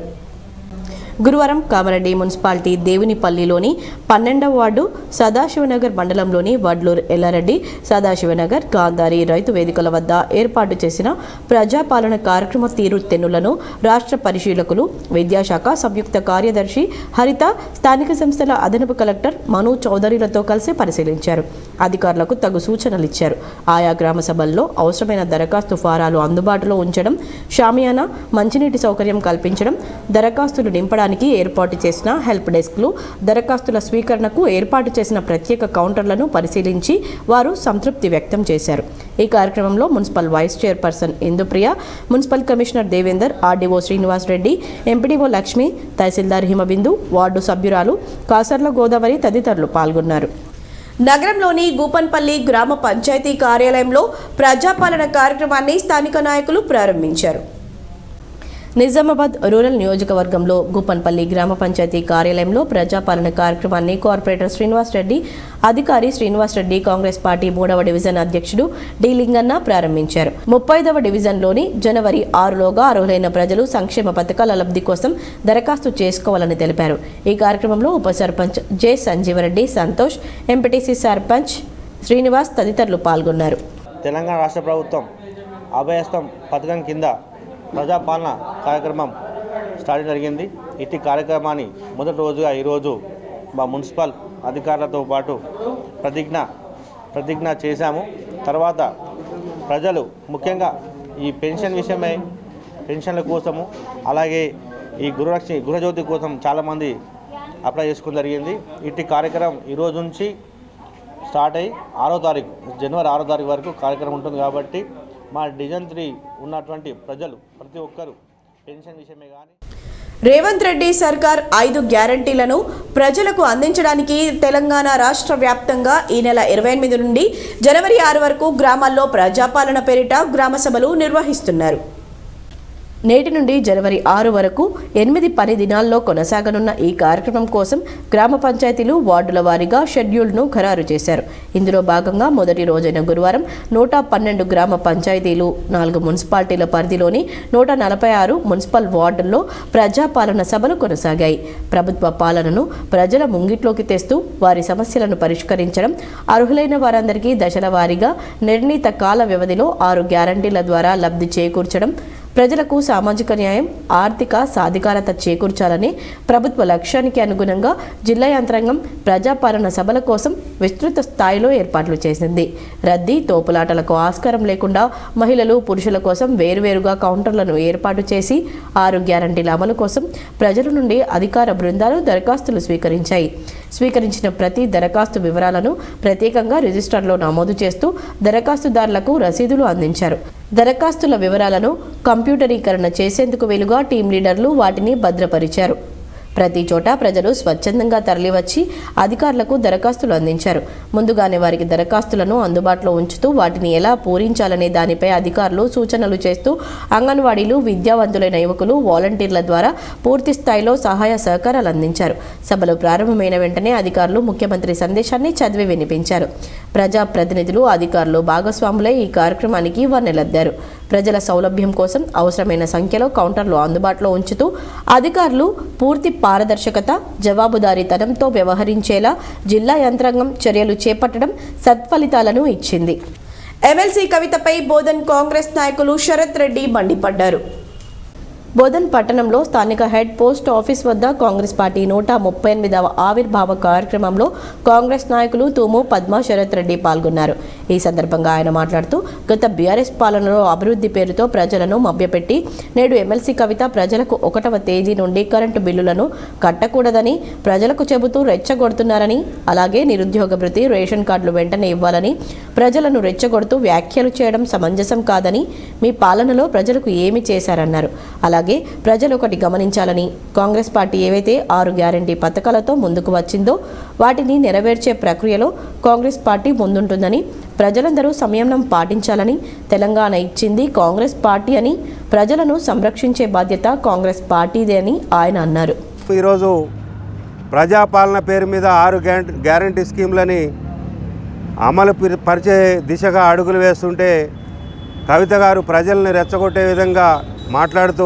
గురువారం కామారెడ్డి మున్సిపాలిటీ దేవునిపల్లిలోని 12వ వార్డు సదాశివనగర్ మండలంలోని వడ్లూరు ఎల్లారెడ్డి, సదాశివనగర్, గాంధారి రైతు వేదికల వద్ద ఏర్పాటు చేసిన ప్రజాపాలన కార్యక్రమ తీరుతెన్నులను రాష్ట్ర పరిశీలకులు, విద్యాశాఖ సంయుక్త కార్యదర్శి హరిత, స్థానిక సంస్థల అదనపు కలెక్టర్ మను చౌదరిలతో కలిసి పరిశీలించారు. అధికారులకు తగు సూచనలు ఇచ్చారు. ఆయా గ్రామ సభల్లో అవసరమైన దరఖాస్తు ఫారాలు అందుబాటులో ఉంచడం, షామియానా, మంచినీటి సౌకర్యం కల్పించడం, దరఖాస్తులు నింపడానికి ఏర్పాటు చేసిన హెల్ప్ డెస్క్లు, దరఖాస్తుల స్వీకరణకు ఏర్పాటు చేసిన ప్రత్యేక కౌంటర్లను పరిశీలించి వారు సంతృప్తి వ్యక్తం చేశారు. ఈ కార్యక్రమంలో municipal vice chairperson Indupriya, municipal commissioner Devender, RDO Srinivas Reddy, MPDO Lakshmi, తహసీల్దార్ హిమబిందు, వార్డు సభ్యురాలు కాసర్ల గోదావరి తదితరులు పాల్గొన్నారు. నగరంలోని గూపన్పల్లి గ్రామ పంచాయతీ కార్యాలయంలో ప్రజాపాలన కార్యక్రమాన్ని స్థానిక నాయకులు ప్రారంభించారు. నిజామాబాద్ రూరల్ నియోజకవర్గంలో గూపన్పల్లి గ్రామ పంచాయతీ కార్యాలయంలో ప్రజాపాలన కార్యక్రమాన్ని కార్పొరేటర్ శ్రీనివాస్ రెడ్డి, అధికారి శ్రీనివాస్ రెడ్డి, కాంగ్రెస్ పార్టీ 3వ డివిజన్ అధ్యక్షుడు డి లింగన్న ప్రారంభించారు. 35వ డివిజన్లోని జనవరి 6లోగా అర్హులైన ప్రజలు సంక్షేమ పథకాల లబ్ధి కోసం దరఖాస్తు చేసుకోవాలని తెలిపారు. ఈ కార్యక్రమంలో ఉప సర్పంచ్ జె సంజీవరెడ్డి, సంతోష్, ఎంపీటీసీ సర్పంచ్ శ్రీనివాస్ తదితరులు పాల్గొన్నారు. తెలంగాణ రాష్ట్ర ప్రభుత్వం అభయహస్తం పథకం కింద ప్రజాపాలన కార్యక్రమం స్టార్ట్ జరిగింది. ఇట్టి కార్యక్రమాన్ని మొదటి రోజుగా ఈరోజు మా మున్సిపల్ అధికారులతో పాటు ప్రతిజ్ఞ చేశాము. తర్వాత ప్రజలు ముఖ్యంగా ఈ పెన్షన్ విషయమై పెన్షన్ల కోసము అలాగే ఈ గృహజ్యోతి కోసం చాలామంది అప్లై చేసుకోవడం జరిగింది. ఇట్టి కార్యక్రమం ఈరోజు నుంచి స్టార్ట్ అయ్యి 6వ తారీఖు జనవరి 6వ తారీఖు వరకు కార్యక్రమం ఉంటుంది. కాబట్టి మా డివిజన్ 3 ఉన్నటువంటి ప్రజలు ప్రతి ఒక్కరూ పెన్షన్ విషయమే కానీ రేవంత్ రెడ్డి సర్కార్ 5 గ్యారంటీలను ప్రజలకు అందించడానికి తెలంగాణ రాష్ట్ర వ్యాప్తంగా ఈ నెల 28 నుండి జనవరి 6 వరకు గ్రామాల్లో ప్రజాపాలన పేరిట గ్రామ సభలు నిర్వహిస్తున్నారు. నేటి నుండి జనవరి 6 వరకు 8 పని దినాల్లో కొనసాగనున్న ఈ కార్యక్రమం కోసం గ్రామ పంచాయతీలు వార్డుల వారీగా షెడ్యూల్ను ఖరారు చేశారు. ఇందులో భాగంగా మొదటి రోజైన గురువారం 112 గ్రామ పంచాయతీలు 4 మున్సిపాలిటీల పరిధిలోని 146 మున్సిపల్ వార్డుల్లో ప్రజాపాలన సభలు కొనసాగాయి. ప్రభుత్వ పాలనను ప్రజల ముంగిట్లోకి తెస్తూ వారి సమస్యలను పరిష్కరించడం, అర్హులైన వారందరికీ దశల వారీగా నిర్ణీత కాల వ్యవధిలో 6 గ్యారంటీల ద్వారా లబ్ధి చేకూర్చడం, ప్రజలకు సామాజిక న్యాయం, ఆర్థిక సాధికారత చేకూర్చాలని ప్రభుత్వ లక్ష్యానికి అనుగుణంగా జిల్లా యంత్రాంగం ప్రజాపాలన సభల కోసం విస్తృత స్థాయిలో ఏర్పాట్లు చేసింది. రద్దీ, తోపులాటలకు ఆస్కారం లేకుండా మహిళలు, పురుషుల కోసం వేరువేరుగా కౌంటర్లను ఏర్పాటు చేసి 6 గ్యారంటీల అమలు కోసం ప్రజల నుండి అధికార బృందాలు దరఖాస్తులు స్వీకరించాయి. స్వీకరించిన ప్రతి దరఖాస్తు వివరాలను ప్రత్యేకంగా రిజిస్టర్లో నమోదు చేస్తూ దరఖాస్తుదారులకు రసీదులు అందించారు. దరఖాస్తుల వివరాలను కంప్యూటరీకరణ చేసేందుకు వీలుగా టీం లీడర్లు వాటిని భద్రపరిచారు. ప్రతి చోట ప్రజలు స్వచ్ఛందంగా తరలివచ్చి అధికారులకు దరఖాస్తులు అందించారు. ముందుగానే వారికి దరఖాస్తులను అందుబాటులో ఉంచుతూ వాటిని ఎలా పూరించాలనే దానిపై అధికారులు సూచనలు చేస్తూ అంగన్వాడీలు, విద్యావంతులైన యువకులు, వాలంటీర్ల ద్వారా పూర్తి స్థాయిలో సహాయ సహకారాలు అందించారు. సభలు ప్రారంభమైన వెంటనే అధికారులు ముఖ్యమంత్రి సందేశాన్ని చదివి వినిపించారు. ప్రజాప్రతినిధులు, అధికారులు భాగస్వాములై ఈ కార్యక్రమానికి వన్నెలద్దారు. ప్రజల సౌలభ్యం కోసం అవసరమైన సంఖ్యలో కౌంటర్లు అందుబాటులో ఉంచుతూ అధికారులు పూర్తి పారదర్శకత, జవాబుదారీతనంతో వ్యవహరించేలా జిల్లా యంత్రాంగం చర్యలు చేపట్టడం సత్ఫలితాలను ఇచ్చింది. ఎమ్మెల్సీ కవితపై బోధన్ కాంగ్రెస్ నాయకులు శరత్ రెడ్డి మండిపడ్డారు. బోధన్ పట్టణంలో స్థానిక హెడ్ పోస్ట్ ఆఫీస్ వద్ద కాంగ్రెస్ పార్టీ 138వ ఆవిర్భావ కార్యక్రమంలో కాంగ్రెస్ నాయకులు తూము, పద్మ, శరత్ రెడ్డి పాల్గొన్నారు. ఈ సందర్భంగా ఆయన మాట్లాడుతూ గత బీఆర్ఎస్ పాలనలో అభివృద్ధి పేరుతో ప్రజలను మభ్యపెట్టి నేడు ఎమ్మెల్సీ కవిత ప్రజలకు 1వ తేదీ నుండి కరెంటు బిల్లులను కట్టకూడదని ప్రజలకు చెబుతూ రెచ్చగొడుతున్నారని, అలాగే నిరుద్యోగ భృతి, రేషన్ కార్డులు వెంటనే ఇవ్వాలని ప్రజలను రెచ్చగొడుతూ వ్యాఖ్యలు చేయడం సమంజసం కాదని, మీ పాలనలో ప్రజలకు ఏమి చేశారన్నారు. అలాగే ప్రజలు ఒకటి గమనించాలని, కాంగ్రెస్ పార్టీ ఏవైతే 6 గ్యారంటీ పథకాలతో ముందుకు వచ్చిందో వాటిని నెరవేర్చే ప్రక్రియలో కాంగ్రెస్ పార్టీ ముందుంటుందని, ప్రజలందరూ సంయమనం పాటించాలని, తెలంగాణ ఇచ్చింది కాంగ్రెస్ పార్టీ అని, ప్రజలను సంరక్షించే బాధ్యత కాంగ్రెస్ పార్టీదే అని ఆయన అన్నారు. ఈరోజు ప్రజాపాలన పేరు మీద 6 గ్యారంటీ స్కీమ్లని అమలు పరిచే దిశగా అడుగులు వేస్తుంటే కవిత గారు ప్రజల్ని రెచ్చగొట్టే విధంగా మాట్లాడుతూ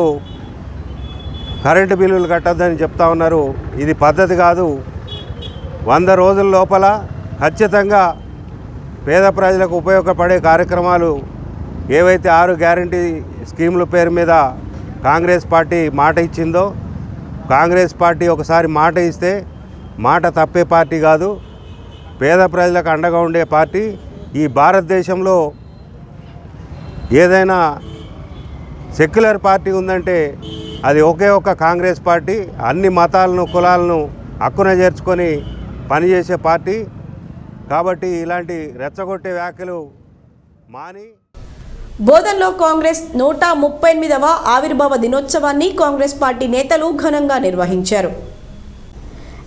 కరెంటు బిల్లులు కట్టొద్దని చెప్తా ఉన్నారు. ఇది పద్ధతి కాదు. 100 రోజుల లోపల ఖచ్చితంగా పేద ప్రజలకు ఉపయోగపడే కార్యక్రమాలు ఏవైతే 6 గ్యారంటీ స్కీముల పేరు మీద కాంగ్రెస్ పార్టీ మాట ఇచ్చిందో, కాంగ్రెస్ పార్టీ ఒకసారి మాట ఇస్తే మాట తప్పే పార్టీ కాదు. పేద ప్రజలకు అండగా ఉండే పార్టీ. ఈ భారతదేశంలో ఏదైనా సెక్యులర్ పార్టీ ఉందంటే అది ఒకే ఒక్క కాంగ్రెస్ పార్టీ. అన్ని మతాలను, కులాలను హక్కున చేర్చుకొని పనిచేసే పార్టీ. కాబట్టి ఇలాంటి రెచ్చగొట్టే వ్యాఖ్యలు మాని బోధన్లో కాంగ్రెస్ 138వ ఆవిర్భావ దినోత్సవాన్ని కాంగ్రెస్ పార్టీ నేతలు ఘనంగా నిర్వహించారు.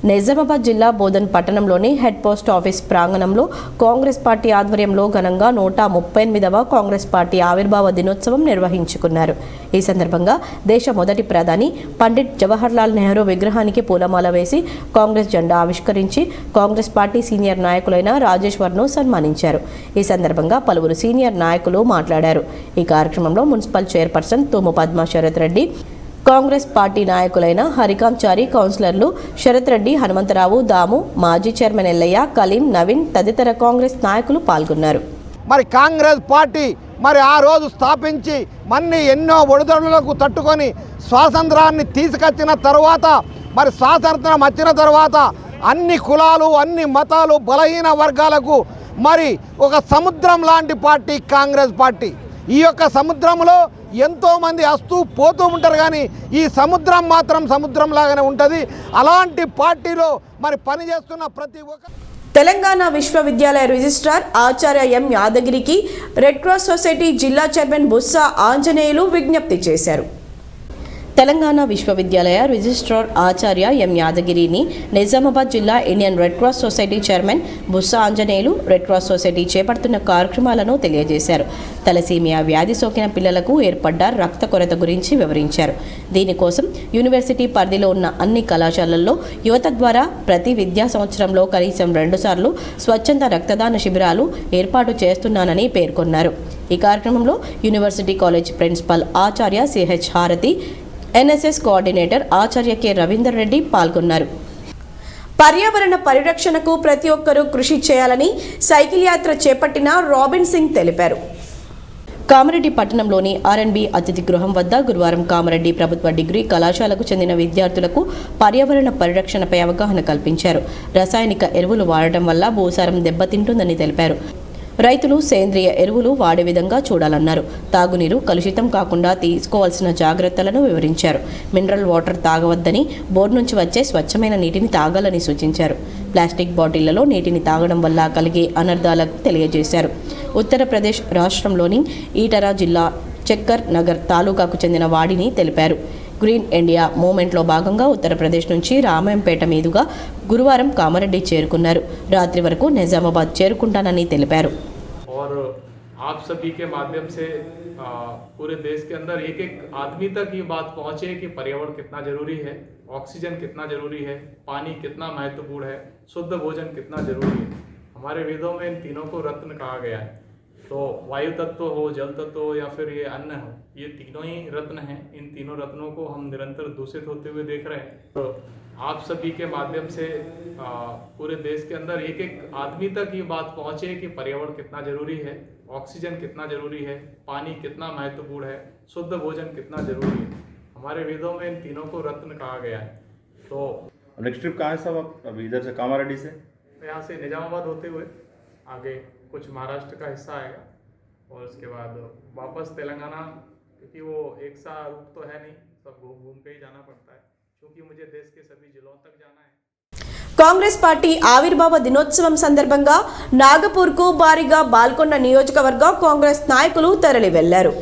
నిజామాబాద్ జిల్లా బోధన్ పట్టణంలోని హెడ్ పోస్ట్ ఆఫీస్ ప్రాంగణంలో కాంగ్రెస్ పార్టీ ఆధ్వర్యంలో ఘనంగా 138వ కాంగ్రెస్ పార్టీ ఆవిర్భావ దినోత్సవం నిర్వహించుకున్నారు. ఈ సందర్భంగా దేశ మొదటి ప్రధాని పండిట్ జవహర్లాల్ నెహ్రూ విగ్రహానికి పూలమాల వేసి కాంగ్రెస్ జెండా ఆవిష్కరించి కాంగ్రెస్ పార్టీ సీనియర్ నాయకులైన రాజేశ్వర్ను సన్మానించారు. ఈ సందర్భంగా పలువురు సీనియర్ నాయకులు మాట్లాడారు. ఈ కార్యక్రమంలో మున్సిపల్ చైర్పర్సన్ తూము పద్మ, శరత్ రెడ్డి, కాంగ్రెస్ పార్టీ నాయకులైన హరికాంత్ చారి, కౌన్సిలర్లు శరత్ రెడ్డి, హనుమంతరావు, దాము, మాజీ చైర్మన్ ఎల్లయ్య, కలీం, నవీన్ తదితర కాంగ్రెస్ నాయకులు పాల్గొన్నారు. మరి కాంగ్రెస్ పార్టీ మరి ఆ రోజు స్థాపించి మన్ని ఎన్నో ఒడిదొడులకు తట్టుకొని స్వాతంత్రాన్ని తీసుకొచ్చిన తర్వాత, మరి స్వాతంత్రం వచ్చిన తర్వాత అన్ని కులాలు, అన్ని మతాలు, బలహీన వర్గాలకు మరి ఒక సముద్రం లాంటి పార్టీ కాంగ్రెస్ పార్టీ. ఈ యొక్క సముద్రంలో ఎంతోమంది వస్తూ పోతూ ఉంటారు, కానీ ఈ సముద్రం మాత్రం సముద్రం లాగానే ఉంటుంది. అలాంటి పార్టీలో మరి పనిచేస్తున్న ప్రతి ఒక్క తెలంగాణ విశ్వవిద్యాలయ రిజిస్ట్రార్ ఆచార్య ఎం యాదగిరికి రెడ్ క్రాస్ సొసైటీ జిల్లా చైర్మన్ బుస్సా ఆంజనేయులు విజ్ఞప్తి చేశారు. తెలంగాణ విశ్వవిద్యాలయ రిజిస్ట్రార్ ఆచార్య ఎం యాదగిరిని నిజామాబాద్ జిల్లా Indian red cross society chairman Bussa Anjaneyulu red cross society చేపడుతున్న కార్యక్రమాలను తెలియజేశారు. తలసీమియా వ్యాధి సోకిన పిల్లలకు ఏర్పడ్డ రక్త కొరత గురించి వివరించారు. దీనికోసం యూనివర్సిటీ పరిధిలో ఉన్న అన్ని కళాశాలల్లో యువత ద్వారా ప్రతి విద్యా సంవత్సరంలో కనీసం 2 సార్లు స్వచ్ఛంద రక్తదాన శిబిరాలు ఏర్పాటు చేస్తున్నానని పేర్కొన్నారు. ఈ కార్యక్రమంలో యూనివర్సిటీ కాలేజ్ ప్రిన్సిపల్ ఆచార్య సిహెచ్ హారతి, ఎన్ఎస్ఎస్ కోఆర్డినేటర్ ఆచార్య కె రవీందర్ రెడ్డి పాల్గొన్నారు. పర్యావరణ పరిరక్షణకు ప్రతి ఒక్కరూ కృషి చేయాలని సైకిల్ యాత్ర చేపట్టిన రాబిన్ సింగ్ తెలిపారు. కామారెడ్డి పట్టణంలోని ఆర్ఎన్బి అతిథి గృహం వద్ద గురువారం కామారెడ్డి ప్రభుత్వ డిగ్రీ కళాశాలకు చెందిన విద్యార్థులకు పర్యావరణ పరిరక్షణపై అవగాహన కల్పించారు. రసాయనిక ఎరువులు వాడటం వల్ల భూసారం దెబ్బతింటుందని తెలిపారు. రైతులు సేంద్రియ ఎరువులు వాడే విధంగా చూడాలన్నారు. తాగునీరు కలుషితం కాకుండా తీసుకోవాల్సిన జాగ్రత్తలను వివరించారు. మినరల్ వాటర్ తాగవద్దని, బోర్ నుంచి వచ్చే స్వచ్ఛమైన నీటిని తాగాలని సూచించారు. ప్లాస్టిక్ బాటిళ్లలో నీటిని తాగడం వల్ల కలిగే అనర్థాలకు తెలియజేశారు. ఉత్తరప్రదేశ్ రాష్ట్రంలోని ఈటరా జిల్లా చక్కర్ నగర్ తాలూకాకు చెందిన వాడిని తెలిపారు. గ్రీన్ ఇండియా మూవ్మెంట్లో భాగంగా ఉత్తరప్రదేశ్ నుంచి రామాయంపేట మీదుగా గురువారం కామారెడ్డి చేరుకున్నారు. రాత్రి వరకు నిజామాబాద్ చేరుకుంటానని తెలిపారు. और आप सभी के माध्यम से पूरे देश के अंदर एक एक आदमी तक ये बात पहुंचे कि पर्यावरण कितना जरूरी है, ऑक्सीजन कितना जरूरी है, पानी कितना महत्वपूर्ण है, शुद्ध भोजन कितना जरूरी है. हमारे वेदों में इन तीनों को रत्न कहा गया है. तो वायु तत्व हो, जल तत्व हो या फिर ये अन्न हो, ये तीनों ही रत्न हैं. इन तीनों रत्नों को हम निरंतर दूषित होते हुए देख रहे हैं. तो आप सभी के माध्यम से पूरे देश के अंदर एक एक आदमी तक ये बात पहुंचे कि पर्यावरण कितना जरूरी है, ऑक्सीजन कितना जरूरी है, पानी कितना महत्वपूर्ण है, शुद्ध भोजन कितना जरूरी है. हमारे वेदों में इन तीनों को रत्न कहा गया है. तो नेक्स्ट ट्रिप कहाँ है सब? अभी इधर से कामारेड्डी से यहाँ से निजामाबाद होते हुए आगे कुछ महाराष्ट्र का हिस्सा आएगा और उसके बाद वापस तेलंगाना, क्योंकि वो एक सा रूट तो है नहीं, सब घूम घूम के ही जाना पड़ता है, क्योंकि मुझे देश के सभी जिलों तक जाना है. కాంగ్రెస్ పార్టీ ఆవిర్భావ దినోత్సవం సందర్భంగా నాగపూర్కు భారీగా బాల్కొండ నియోజకవర్గ కాంగ్రెస్ నాయకులు తరలి వెళ్లారు.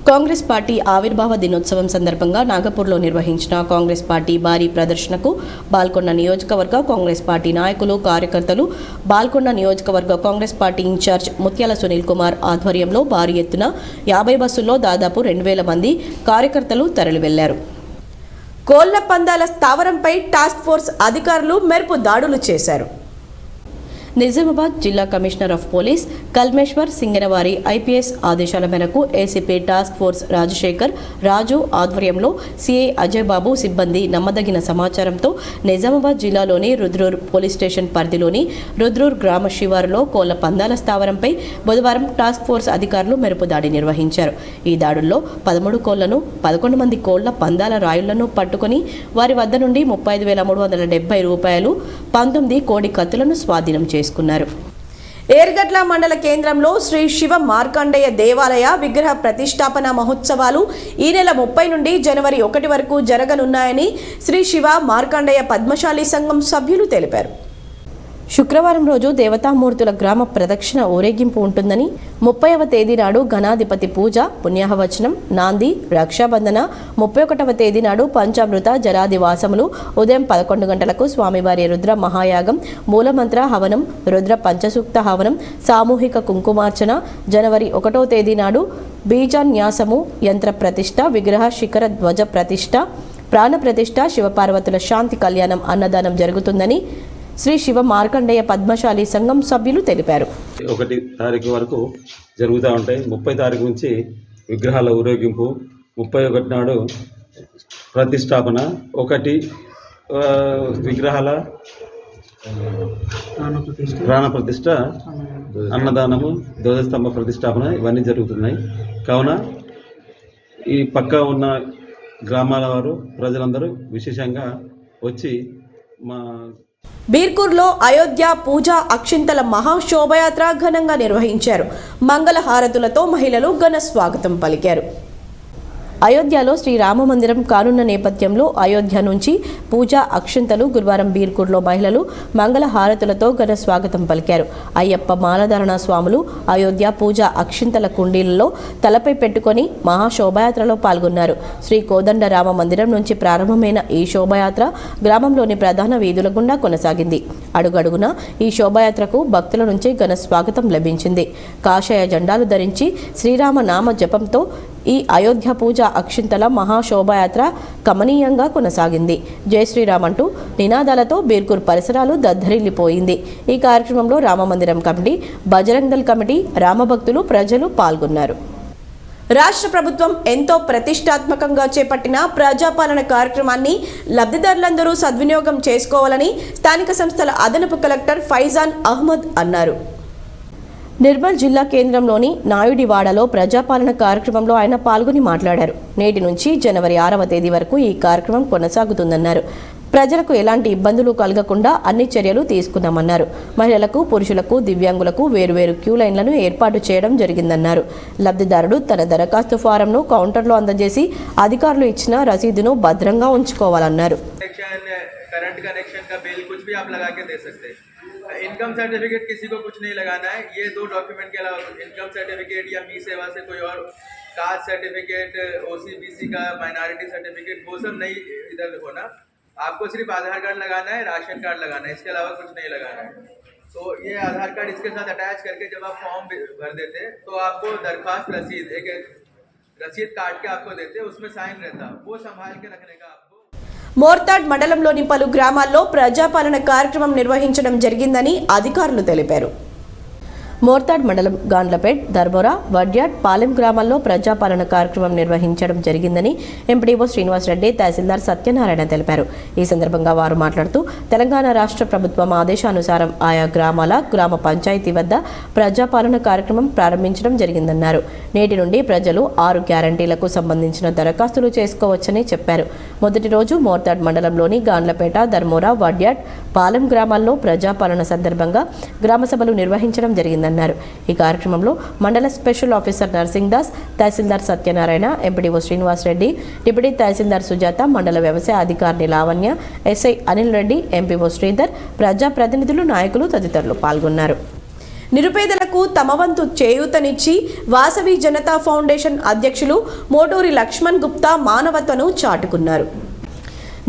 కాంగ్రెస్ పార్టీ ఆవిర్భావ దినోత్సవం సందర్భంగా నాగపూర్లో నిర్వహించిన కాంగ్రెస్ పార్టీ భారీ ప్రదర్శనకు బాల్కొండ నియోజకవర్గ కాంగ్రెస్ పార్టీ నాయకులు, కార్యకర్తలు, బాల్కొండ నియోజకవర్గ కాంగ్రెస్ పార్టీ ఇన్ఛార్జ్ ముత్యాల సునీల్ కుమార్ ఆధ్వర్యంలో భారీ ఎత్తున 50 బస్సుల్లో దాదాపు 2000 మంది కార్యకర్తలు తరలి వెళ్లారు. కోళ్ల పందాల స్థావరంపై టాస్క్ ఫోర్స్ అధికారులు మెరుపు దాడులు చేశారు. నిజామాబాద్ జిల్లా commissioner of police Kalmeshwar Singenavari IPS ఆదేశాల మేరకు ACP task force Rajasekhar Raju ఆధ్వర్యంలో సిఐ అజయ్ బాబు సిబ్బంది నమ్మదగిన సమాచారంతో నిజామాబాద్ జిల్లాలోని రుద్రూర్ పోలీస్ స్టేషన్ పరిధిలోని రుద్రూర్ గ్రామ శివారులో కోళ్ల పందాల స్థావరంపై బుధవారం టాస్క్ ఫోర్స్ అధికారులు మెరుపు దాడి నిర్వహించారు. ఈ దాడుల్లో 13 కోళ్లను, 11 మంది కోళ్ల పందాల రాయుళ్లను పట్టుకుని వారి వద్ద నుండి 35,370 రూపాయలు, 19 కోడి కత్తులను స్వాధీనం చేసుకున్నారు. ఏర్గడ్ల మండల కేంద్రంలో శ్రీ శివ మార్కండేయ దేవాలయ విగ్రహ ప్రతిష్టాపన మహోత్సవాలు ఈ నెల 30 నుండి జనవరి 1 వరకు జరగనున్నాయని శ్రీ శివ మార్కండేయ పద్మశాలి సంఘం సభ్యులు తెలిపారు. శుక్రవారం రోజు దేవతామూర్తుల గ్రామ ప్రదక్షిణ ఊరేగింపు ఉంటుందని, 30వ తేదీ నాడు గణాధిపతి పూజ, పుణ్యాహవచనం, నాంది, రక్షాబంధన, 31వ తేదీ నాడు పంచామృత జలాదివాసములు, ఉదయం 11 గంటలకు స్వామివారి రుద్ర మహాయాగం, మూలమంత్ర హవనం, రుద్ర పంచసూక్త హవనం, సామూహిక కుంకుమార్చన, జనవరి 1వ తేదీ నాడు బీజాన్యాసము, యంత్ర ప్రతిష్ఠ, విగ్రహ శిఖర ధ్వజ ప్రతిష్ఠ, ప్రాణ ప్రతిష్ఠ, శివపార్వతుల శాంతి కళ్యాణం, అన్నదానం జరుగుతుందని శ్రీ శివ మార్కండేయ పద్మశాలి సంఘం సభ్యులు తెలిపారు. 1 తారీఖు వరకు జరుగుతూ ఉంటాయి. 30 తారీఖు నుంచి విగ్రహాల ఊరేగింపు, 31 నాడు ప్రతిష్టాపన, 1 విగ్రహాల ప్రాణ ప్రతిష్ట, అన్నదానము, ధ్వజస్తంభ ప్రతిష్టాపన ఇవన్నీ జరుగుతున్నాయి. కావున ఈ పక్క ఉన్న గ్రామాల వారు ప్రజలందరూ విశేషంగా వచ్చి మా బీర్కూర్లో అయోధ్య పూజా అక్షింతల మహాశోభయాత్ర ఘనంగా నిర్వహించారు. మంగళహారతులతో మహిళలు ఘన స్వాగతం పలికారు. అయోధ్యలో శ్రీరామ మందిరం కానున్న నేపథ్యంలో అయోధ్య నుంచి పూజా అక్షింతలు గురువారం బీర్కూర్లో మహిళలు మంగళహారతులతో ఘన స్వాగతం పలికారు. అయ్యప్ప మాలధారణ స్వాములు అయోధ్య పూజా అక్షింతల కుండీలలో తలపై పెట్టుకొని మహాశోభయాత్రలో పాల్గొన్నారు. శ్రీ కోదండ రామ మందిరం నుంచి ప్రారంభమైన ఈ శోభయాత్ర గ్రామంలోని ప్రధాన వీధుల గుండా కొనసాగింది. అడుగడుగునా ఈ శోభయాత్రకు భక్తుల నుంచి ఘన స్వాగతం లభించింది. కాషాయ జెండాలు ధరించి శ్రీరామ నామ జపంతో ఈ అయోధ్య పూజ అక్షింతల మహాశోభయాత్ర కమనీయంగా కొనసాగింది. జై శ్రీరామ్ అంటూ నినాదాలతో బీర్కూర్ పరిసరాలు దద్దరిల్లిపోయింది. ఈ కార్యక్రమంలో రామమందిరం కమిటీ, బజరంగ్ దళ్ కమిటీ, రామభక్తులు, ప్రజలు పాల్గొన్నారు. రాష్ట్ర ప్రభుత్వం ఎంతో ప్రతిష్టాత్మకంగా చేపట్టిన ప్రజాపాలన కార్యక్రమాన్ని లబ్ధిదారులందరూ సద్వినియోగం చేసుకోవాలని స్థానిక సంస్థల అదనపు కలెక్టర్ ఫైజాన్ అహ్మద్ అన్నారు. నిర్మల్ జిల్లా కేంద్రంలోని నాయుడివాడలో ప్రజాపాలన కార్యక్రమంలో ఆయన పాల్గొని మాట్లాడారు. నేటి నుంచి జనవరి 6వ తేదీ వరకు ఈ కార్యక్రమం కొనసాగుతుందన్నారు. ప్రజలకు ఎలాంటి ఇబ్బందులు కలగకుండా అన్ని చర్యలు తీసుకున్నామన్నారు. మహిళలకు, పురుషులకు, దివ్యాంగులకు వేరువేరు క్యూ లైన్లను ఏర్పాటు చేయడం జరిగిందన్నారు. లబ్ధిదారుడు తన దరఖాస్తు ఫారంను కౌంటర్లో అందజేసి అధికారులు ఇచ్చిన రసీదును భద్రంగా ఉంచుకోవాలన్నారు. इनकम सर्टिफिकेट किसी को कुछ नहीं लगाना है. ये 2 डॉक्यूमेंट के अलावा इनकम सर्टिफिकेट या मी सेवा से कोई और कास्ट सर्टिफिकेट, ओसीबीसी का माइनॉरिटी सर्टिफिकेट, वो सब नहीं इधर होना. आपको सिर्फ आधार कार्ड लगाना है, राशन कार्ड लगाना है, इसके अलावा कुछ नहीं लगाना है. तो ये आधार कार्ड इसके साथ अटैच करके जब आप फॉर्म भर देते तो आपको दरख्वास्त रसीद, एक रसीद काट के आपको देते, उसमें साइन रहता, वो संभाल के रखने का. మోర్తాడ్ మండలంలోని పలు గ్రామాల్లో ప్రజాపాలన కార్యక్రమం నిర్వహించడం జరిగిందని అధికారులు తెలిపారు. మోర్తాడ్ మండలం గాండ్లపేట్, దర్బోరా, వడ్యాడ్, పాలెం గ్రామాల్లో ప్రజాపాలన కార్యక్రమం నిర్వహించడం జరిగిందని ఎంపీడీఓ శ్రీనివాసరెడ్డి, తహసీల్దార్ సత్యనారాయణ తెలిపారు. ఈ సందర్భంగా వారు మాట్లాడుతూ తెలంగాణ రాష్ట్ర ప్రభుత్వం ఆదేశానుసారం ఆయా గ్రామాల గ్రామ పంచాయతీ వద్ద ప్రజాపాలన కార్యక్రమం ప్రారంభించడం జరిగిందన్నారు. నేటి నుండి ప్రజలు 6 గ్యారంటీలకు సంబంధించిన దరఖాస్తులు చేసుకోవచ్చని చెప్పారు. మొదటి రోజు మోర్తాడ్ మండలంలోని గాండ్లపేట, దర్మోరా, వడ్యాడ్, పాలెం గ్రామాల్లో ప్రజాపాలన సందర్భంగా గ్రామ సభలు నిర్వహించడం జరిగిందన్నారు. ఈ కార్యక్రమంలో మండల స్పెషల్ ఆఫీసర్ నర్సింగ్ దాస్, తహసీల్దార్ సత్యనారాయణ, ఎంపీడీఓ శ్రీనివాసరెడ్డి, డిప్యూటీ తహసీల్దార్ సుజాత, మండల వ్యవసాయ అధికారిని లావణ్య, ఎస్ఐ అనిల్ రెడ్డి, ఎంపీఓ శ్రీధర్, ప్రజాప్రతినిధులు, నాయకులు తదితరులు పాల్గొన్నారు. నిరుపేదలకు తమ వంతు చేయూతనిచ్చి వాసవి జనతా ఫౌండేషన్ అధ్యక్షులు మోటూరి లక్ష్మణ్ గుప్తా మానవత్వను చాటుకున్నారు.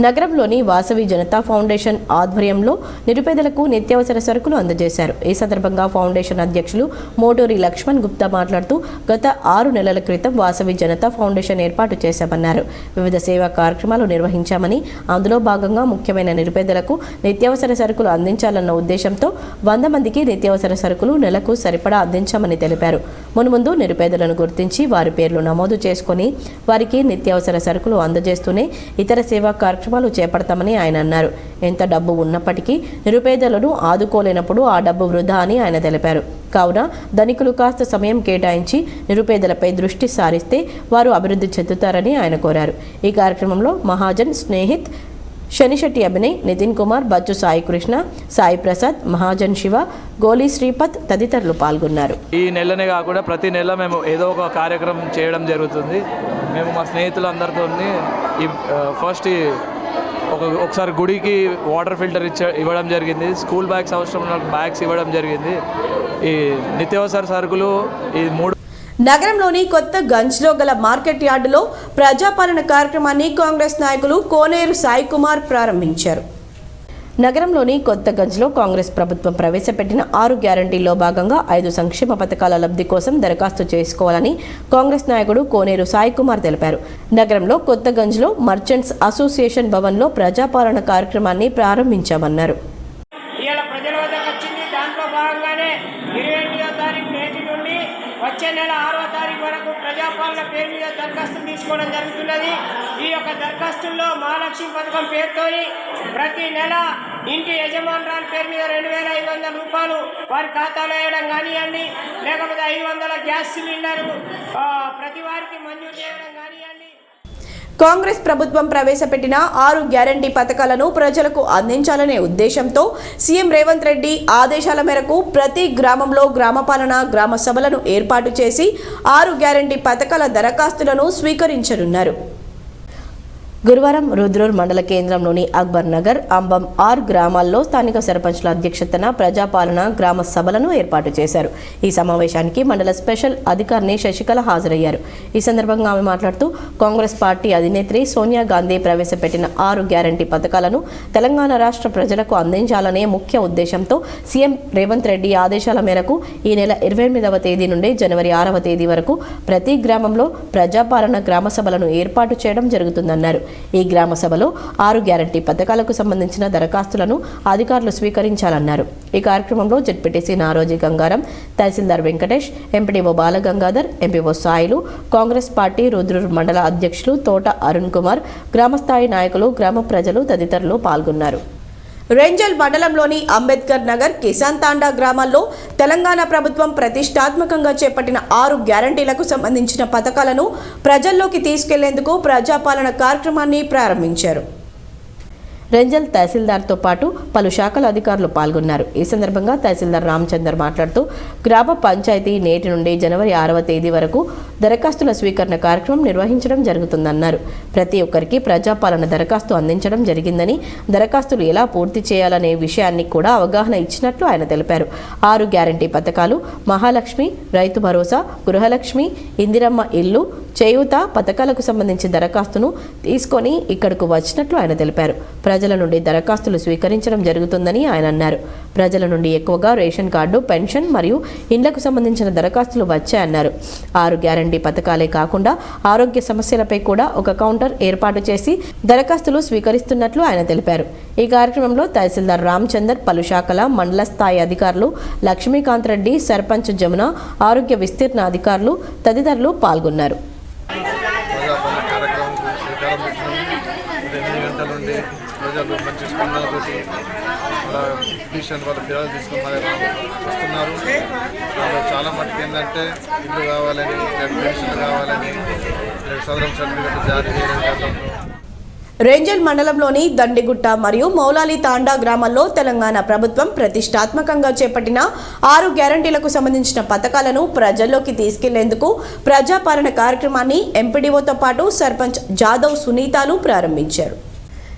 నగరంలోని వాసవి జనతా ఫౌండేషన్ ఆధ్వర్యంలో నిరుపేదలకు నిత్యావసర సరుకులు అందజేశారు. ఈ సందర్భంగా ఫౌండేషన్ అధ్యక్షులు మోటూరి లక్ష్మణ్ గుప్తా మాట్లాడుతూ గత 6 నెలల క్రితం వాసవి జనతా ఫౌండేషన్ ఏర్పాటు చేశామన్నారు. వివిధ సేవా కార్యక్రమాలు నిర్వహించామని, అందులో భాగంగా ముఖ్యమైన నిరుపేదలకు నిత్యావసర సరుకులు అందించాలన్న ఉద్దేశంతో 100 మందికి నిత్యావసర సరుకులు నెలకు సరిపడా అందించామని తెలిపారు. మున్ముందు నిరుపేదలను గుర్తించి వారి పేర్లు నమోదు చేసుకుని వారికి నిత్యావసర సరుకులు అందజేస్తూనే ఇతర సేవా కార్యక్రమాలు చేపడతామని ఆయన అన్నారు. ఎంత డబ్బు ఉన్నప్పటికీ నిరుపేదలను ఆదుకోలేనప్పుడు ఆ డబ్బు వృధా అని ఆయన తెలిపారు. కావున ధనికులు కాస్త సమయం కేటాయించి నిరుపేదలపై దృష్టి సారిస్తే వారు అభివృద్ధి చెందుతారని ఆయన కోరారు. ఈ కార్యక్రమంలో మహాజన్, స్నేహిత్, శనిశెట్టి అభినయ్, నితిన్ కుమార్, బచ్చు సాయి కృష్ణ, సాయి ప్రసాద్, మహాజన్ శివ, గోలీ శ్రీపత్ తదితరులు పాల్గొన్నారు. ఈ నెలనే కాకుండా ప్రతి నెల మేము ఏదో ఒక కార్యక్రమం చేయడం జరుగుతుంది. మేము మా స్నేహితులందరితో ఈ ఫస్ట్ ఒకసారి గుడికి వాటర్ ఫిల్టర్ ఇవ్వడం జరిగింది. స్కూల్ బ్యాగ్స్ అవసరం ఉన్న బ్యాగ్స్ ఇవ్వడం జరిగింది. ఈ నిత్యావసర సరుకులు ఈ 3 నగరంలోని కొత్త గంజ్లో గల మార్కెట్ యార్డులో ప్రజాపాలన కార్యక్రమాన్ని కాంగ్రెస్ నాయకులు కోనేరు సాయి కుమార్ ప్రారంభించారు. నగరంలోని కొత్త గంజ్లో కాంగ్రెస్ ప్రభుత్వం ప్రవేశపెట్టిన 6 గ్యారంటీల్లో భాగంగా 5 సంక్షేమ పథకాల లబ్ధి కోసం దరఖాస్తు చేసుకోవాలని కాంగ్రెస్ నాయకుడు కోనేరు సాయి కుమార్ తెలిపారు. నగరంలో కొత్త గంజ్లో మర్చెంట్స్ అసోసియేషన్ భవన్లో ప్రజాపాలన కార్యక్రమాన్ని ప్రారంభించామన్నారు. వచ్చే నెల 6వ తారీఖు వరకు ప్రజాపాలన పేరు మీద దరఖాస్తులు తీసుకోవడం జరుగుతున్నది. ఈ యొక్క దరఖాస్తుల్లో మహాలక్ష్మి పథకం పేరుతోని ప్రతి నెల ఇంటి యజమానురాల పేరు మీద 2,500 రూపాయలు వారి ఖాతాలో వేయడం కానివ్వండి, లేకపోతే 500 గ్యాస్ సిలిండరు ప్రతి వారికి మంజూరు చేయడం కానివ్వండి. కాంగ్రెస్ ప్రభుత్వం ప్రవేశపెట్టిన 6 గ్యారంటీ పథకాలను ప్రజలకు అందించాలనే ఉద్దేశంతో సీఎం రేవంత్ రెడ్డి ఆదేశాల మేరకు ప్రతి గ్రామంలో గ్రామపాలన గ్రామ సభలను ఏర్పాటు చేసి 6 గ్యారంటీ పథకాల దరఖాస్తులను స్వీకరించనున్నారు. గురువారం రుద్రూర్ మండల కేంద్రంలోని అక్బర్ నగర్, అంబం ఆర్ గ్రామాల్లో స్థానిక సర్పంచ్ల అధ్యక్షతన ప్రజాపాలన గ్రామ సభలను ఏర్పాటు చేశారు. ఈ సమావేశానికి మండల స్పెషల్ అధికారిని శశికళ హాజరయ్యారు. ఈ సందర్భంగా ఆమె మాట్లాడుతూ కాంగ్రెస్ పార్టీ అధినేత్రి సోనియా గాంధీ ప్రవేశపెట్టిన 6 గ్యారంటీ పథకాలను తెలంగాణ రాష్ట్ర ప్రజలకు అందించాలనే ముఖ్య ఉద్దేశంతో సీఎం రేవంత్ రెడ్డి ఆదేశాల మేరకు ఈ నెల 28వ తేదీ నుండి జనవరి 6వ తేదీ వరకు ప్రతి గ్రామంలో ప్రజాపాలన గ్రామ సభలను ఏర్పాటు చేయడం జరుగుతుందన్నారు. ఈ గ్రామ సభలో 6 గ్యారంటీ పథకాలకు సంబంధించిన దరఖాస్తులను అధికారులు స్వీకరించాలన్నారు. ఈ కార్యక్రమంలో జెడ్పీటీసీ నారోజీ గంగారం, తహసీల్దార్ Venkatesh, MPDO Balagangadhar, MPO Sailu, Congress party Rudrur మండల అధ్యక్షులు తోట అరుణ్ కుమార్, గ్రామస్థాయి నాయకులు, గ్రామ ప్రజలు తదితరులు పాల్గొన్నారు. రేంజల్ మండలంలోని అంబేద్కర్ నగర్, కిసాన్ తాండా గ్రామాల్లో తెలంగాణ ప్రభుత్వం ప్రతిష్టాత్మకంగా చేపట్టిన 6 గ్యారంటీలకు సంబంధించిన పథకాలను ప్రజల్లోకి తీసుకెళ్లేందుకు ప్రజాపాలన కార్యక్రమాన్ని ప్రారంభించారు. రేంజల్ తహసీల్దార్తో పాటు పలు శాఖల అధికారులు పాల్గొన్నారు. ఈ సందర్భంగా తహసీల్దార్ రామచందర్ మాట్లాడుతూ గ్రామ పంచాయతీ నేటి నుండి జనవరి 6వ తేదీ వరకు దరఖాస్తుల స్వీకరణ కార్యక్రమం నిర్వహించడం జరుగుతుందన్నారు. ప్రతి ఒక్కరికి ప్రజాపాలన దరఖాస్తు అందించడం జరిగిందని, దరఖాస్తులు ఎలా పూర్తి చేయాలనే విషయాన్ని కూడా అవగాహన ఇచ్చినట్లు ఆయన తెలిపారు. 6 గ్యారంటీ పథకాలు మహాలక్ష్మి, రైతు భరోసా, గృహలక్ష్మి, ఇందిరమ్మ ఇల్లు, చేయూత పథకాలకు సంబంధించి దరఖాస్తును తీసుకొని ఇక్కడకు వచ్చినట్లు ఆయన తెలిపారు. ప్రజల నుండి దరఖాస్తులు స్వీకరించడం జరుగుతుందని ఆయన అన్నారు. ప్రజల నుండి ఎక్కువగా రేషన్ కార్డు, పెన్షన్ మరియు ఇండ్లకు సంబంధించిన దరఖాస్తులు వచ్చాయన్నారు. 6 గ్యారంటీ పథకాలే కాకుండా ఆరోగ్య సమస్యలపై కూడా ఒక కౌంటర్ ఏర్పాటు చేసి దరఖాస్తులు స్వీకరిస్తున్నట్లు ఆయన తెలిపారు. ఈ కార్యక్రమంలో తహసీల్దార్ రామచందర్, పలు శాఖల మండల స్థాయి అధికారులు, లక్ష్మీకాంత్ రెడ్డి, సర్పంచ్ జమున, ఆరోగ్య విస్తీర్ణ అధికారులు తదితరులు పాల్గొన్నారు. ప్రజలు మంచి స్పందనతోటి డిసిషన్ వాళ్ళ ఫిర్యాదు తీసుకుని వస్తున్నారు. దాంట్లో చాలా మటుకు ఏంటంటే ఇల్లు కావాలని, పెన్షన్ కావాలని, సదరం సర్టిఫికెట్ జారీ చేయడం. రేంజల్ మండలంలోని దండిగుట్ట మరియు మౌలాలి తాండా గ్రామాల్లో తెలంగాణ ప్రభుత్వం ప్రతిష్టాత్మకంగా చేపట్టిన 6 గ్యారంటీలకు సంబంధించిన పథకాలను ప్రజల్లోకి తీసుకెళ్లేందుకు ప్రజాపాలన కార్యక్రమాన్ని ఎంపీడీఓతో పాటు సర్పంచ్ జాదవ్ సునీతాలు ప్రారంభించారు.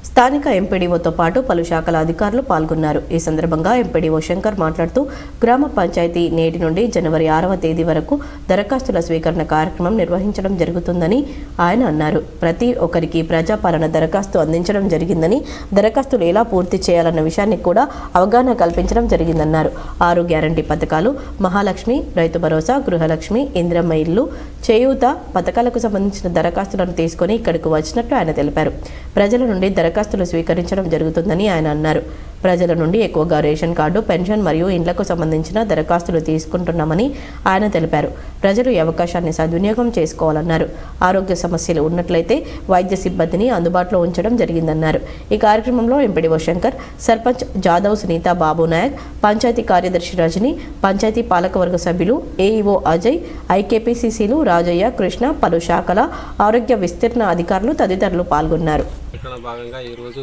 స్థానిక ఎంపీడీఓతో పాటు పలు శాఖల అధికారులు పాల్గొన్నారు. ఈ సందర్భంగా ఎంపీడీఓ శంకర్ మాట్లాడుతూ గ్రామ పంచాయతీ నేటి నుండి జనవరి 6వ తేదీ వరకు దరఖాస్తుల స్వీకరణ కార్యక్రమం నిర్వహించడం జరుగుతుందని ఆయన అన్నారు. ప్రతి ఒక్కరికి ప్రజాపాలన దరఖాస్తు అందించడం జరిగిందని, దరఖాస్తులు ఎలా పూర్తి చేయాలన్న విషయాన్ని కూడా అవగాహన కల్పించడం జరిగిందన్నారు. 6 గ్యారంటీ పథకాలు మహాలక్ష్మి, రైతు భరోసా, గృహలక్ష్మి, ఇందిరమ్మ ఇల్లు, చేయూత పథకాలకు సంబంధించిన దరఖాస్తులను తీసుకొని ఇక్కడకు వచ్చినట్లు ఆయన తెలిపారు. ప్రజల నుండి దరఖాస్తులు స్వీకరించడం జరుగుతుందని ఆయన అన్నారు. ప్రజల నుండి ఎక్కువగా రేషన్ కార్డు, పెన్షన్ మరియు ఇండ్లకు సంబంధించిన దరఖాస్తులు తీసుకుంటున్నామని ఆయన తెలిపారు. ప్రజలు ఈ అవకాశాన్ని సద్వినియోగం చేసుకోవాలన్నారు. ఆరోగ్య సమస్యలు ఉన్నట్లయితే వైద్య సిబ్బందిని అందుబాటులో ఉంచడం జరిగిందన్నారు. ఈ కార్యక్రమంలో ఎంపీడీఓ శంకర్, సర్పంచ్ జాదవ్ సునీత, బాబు నాయక్, పంచాయతీ కార్యదర్శి రజని, పంచాయతీ పాలకవర్గ సభ్యులు, ఏఈఓ అజయ్, ఐకేపీసీసీలు రాజయ్య, కృష్ణ, పలు శాఖల ఆరోగ్య విస్తీర్ణ అధికారులు తదితరులు పాల్గొన్నారు. ఇక్కడ భాగంగా ఈరోజు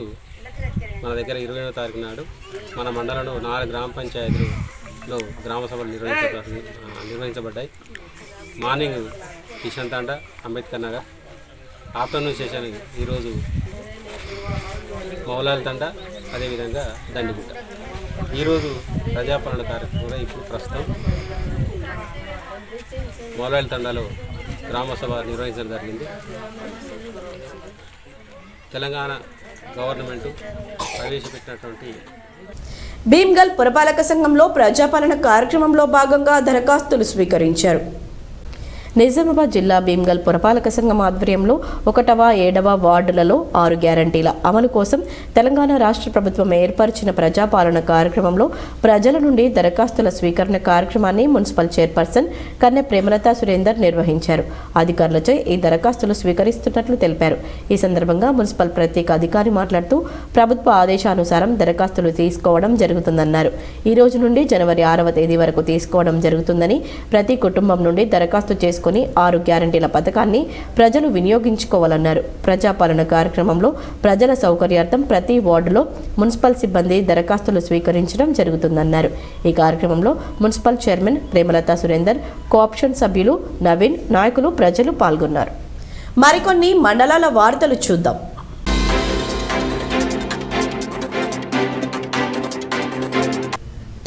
మన దగ్గర 20వ తారీఖు నాడు మన మండలంలో 4 గ్రామ పంచాయతీలలో గ్రామ సభలు నిర్వహించబడ్డాయి. మార్నింగ్ కిషన్ తాండా, అంబేద్కర్ నగర్, ఆఫ్టర్నూన్ సెషన్ ఈరోజు మౌలాలి తండా, అదేవిధంగా దండిగుట్ట. ఈరోజు ప్రజాపాలన కార్యక్రమంలో ఇప్పుడు ప్రస్తుతం మౌలాలి తండాలో గ్రామ సభ నిర్వహించడం జరిగింది. తెలంగాణ గవర్నమెంట్ ప్రవేశపెట్టినటువంటి భీమ్గల్ పురపాలక సంఘంలో ప్రజాపాలన కార్యక్రమంలో భాగంగా దరఖాస్తులు స్వీకరించారు. నిజామాబాద్ జిల్లా భీమ్గల్ పురపాలక సంఘం ఆధ్వర్యంలో 1వ, 7వ వార్డులలో 6 గ్యారంటీల అమలు కోసం తెలంగాణ రాష్ట్ర ప్రభుత్వం ఏర్పరిచిన ప్రజాపాలన కార్యక్రమంలో ప్రజల నుండి దరఖాస్తుల స్వీకరణ కార్యక్రమాన్ని మున్సిపల్ చైర్పర్సన్ కన్నె ప్రేమలత సురేందర్ నిర్వహించారు. అధికారులచే ఈ దరఖాస్తులు స్వీకరిస్తున్నట్లు తెలిపారు. ఈ సందర్భంగా మున్సిపల్ ప్రత్యేక అధికారి మాట్లాడుతూ ప్రభుత్వ ఆదేశానుసారం దరఖాస్తులు తీసుకోవడం జరుగుతుందన్నారు. ఈ రోజు నుండి జనవరి 6వ తేదీ వరకు తీసుకోవడం జరుగుతుందని, ప్రతి కుటుంబం నుండి దరఖాస్తు చేసుకోవడం చేసుకుని 6 గ్యారంటీల పథకాన్ని ప్రజలు వినియోగించుకోవాలన్నారు. ప్రజాపాలన కార్యక్రమంలో ప్రజల సౌకర్యార్థం ప్రతి వార్డులో మున్సిపల్ సిబ్బంది దరఖాస్తులు స్వీకరించడం జరుగుతుందన్నారు. ఈ కార్యక్రమంలో మున్సిపల్ చైర్మన్ ప్రేమలతా సురేందర్, కోఆప్షన్ సభ్యులు నవీన్, నాయకులు, ప్రజలు పాల్గొన్నారు. మరికొన్ని మండలాల వార్తలు చూద్దాం.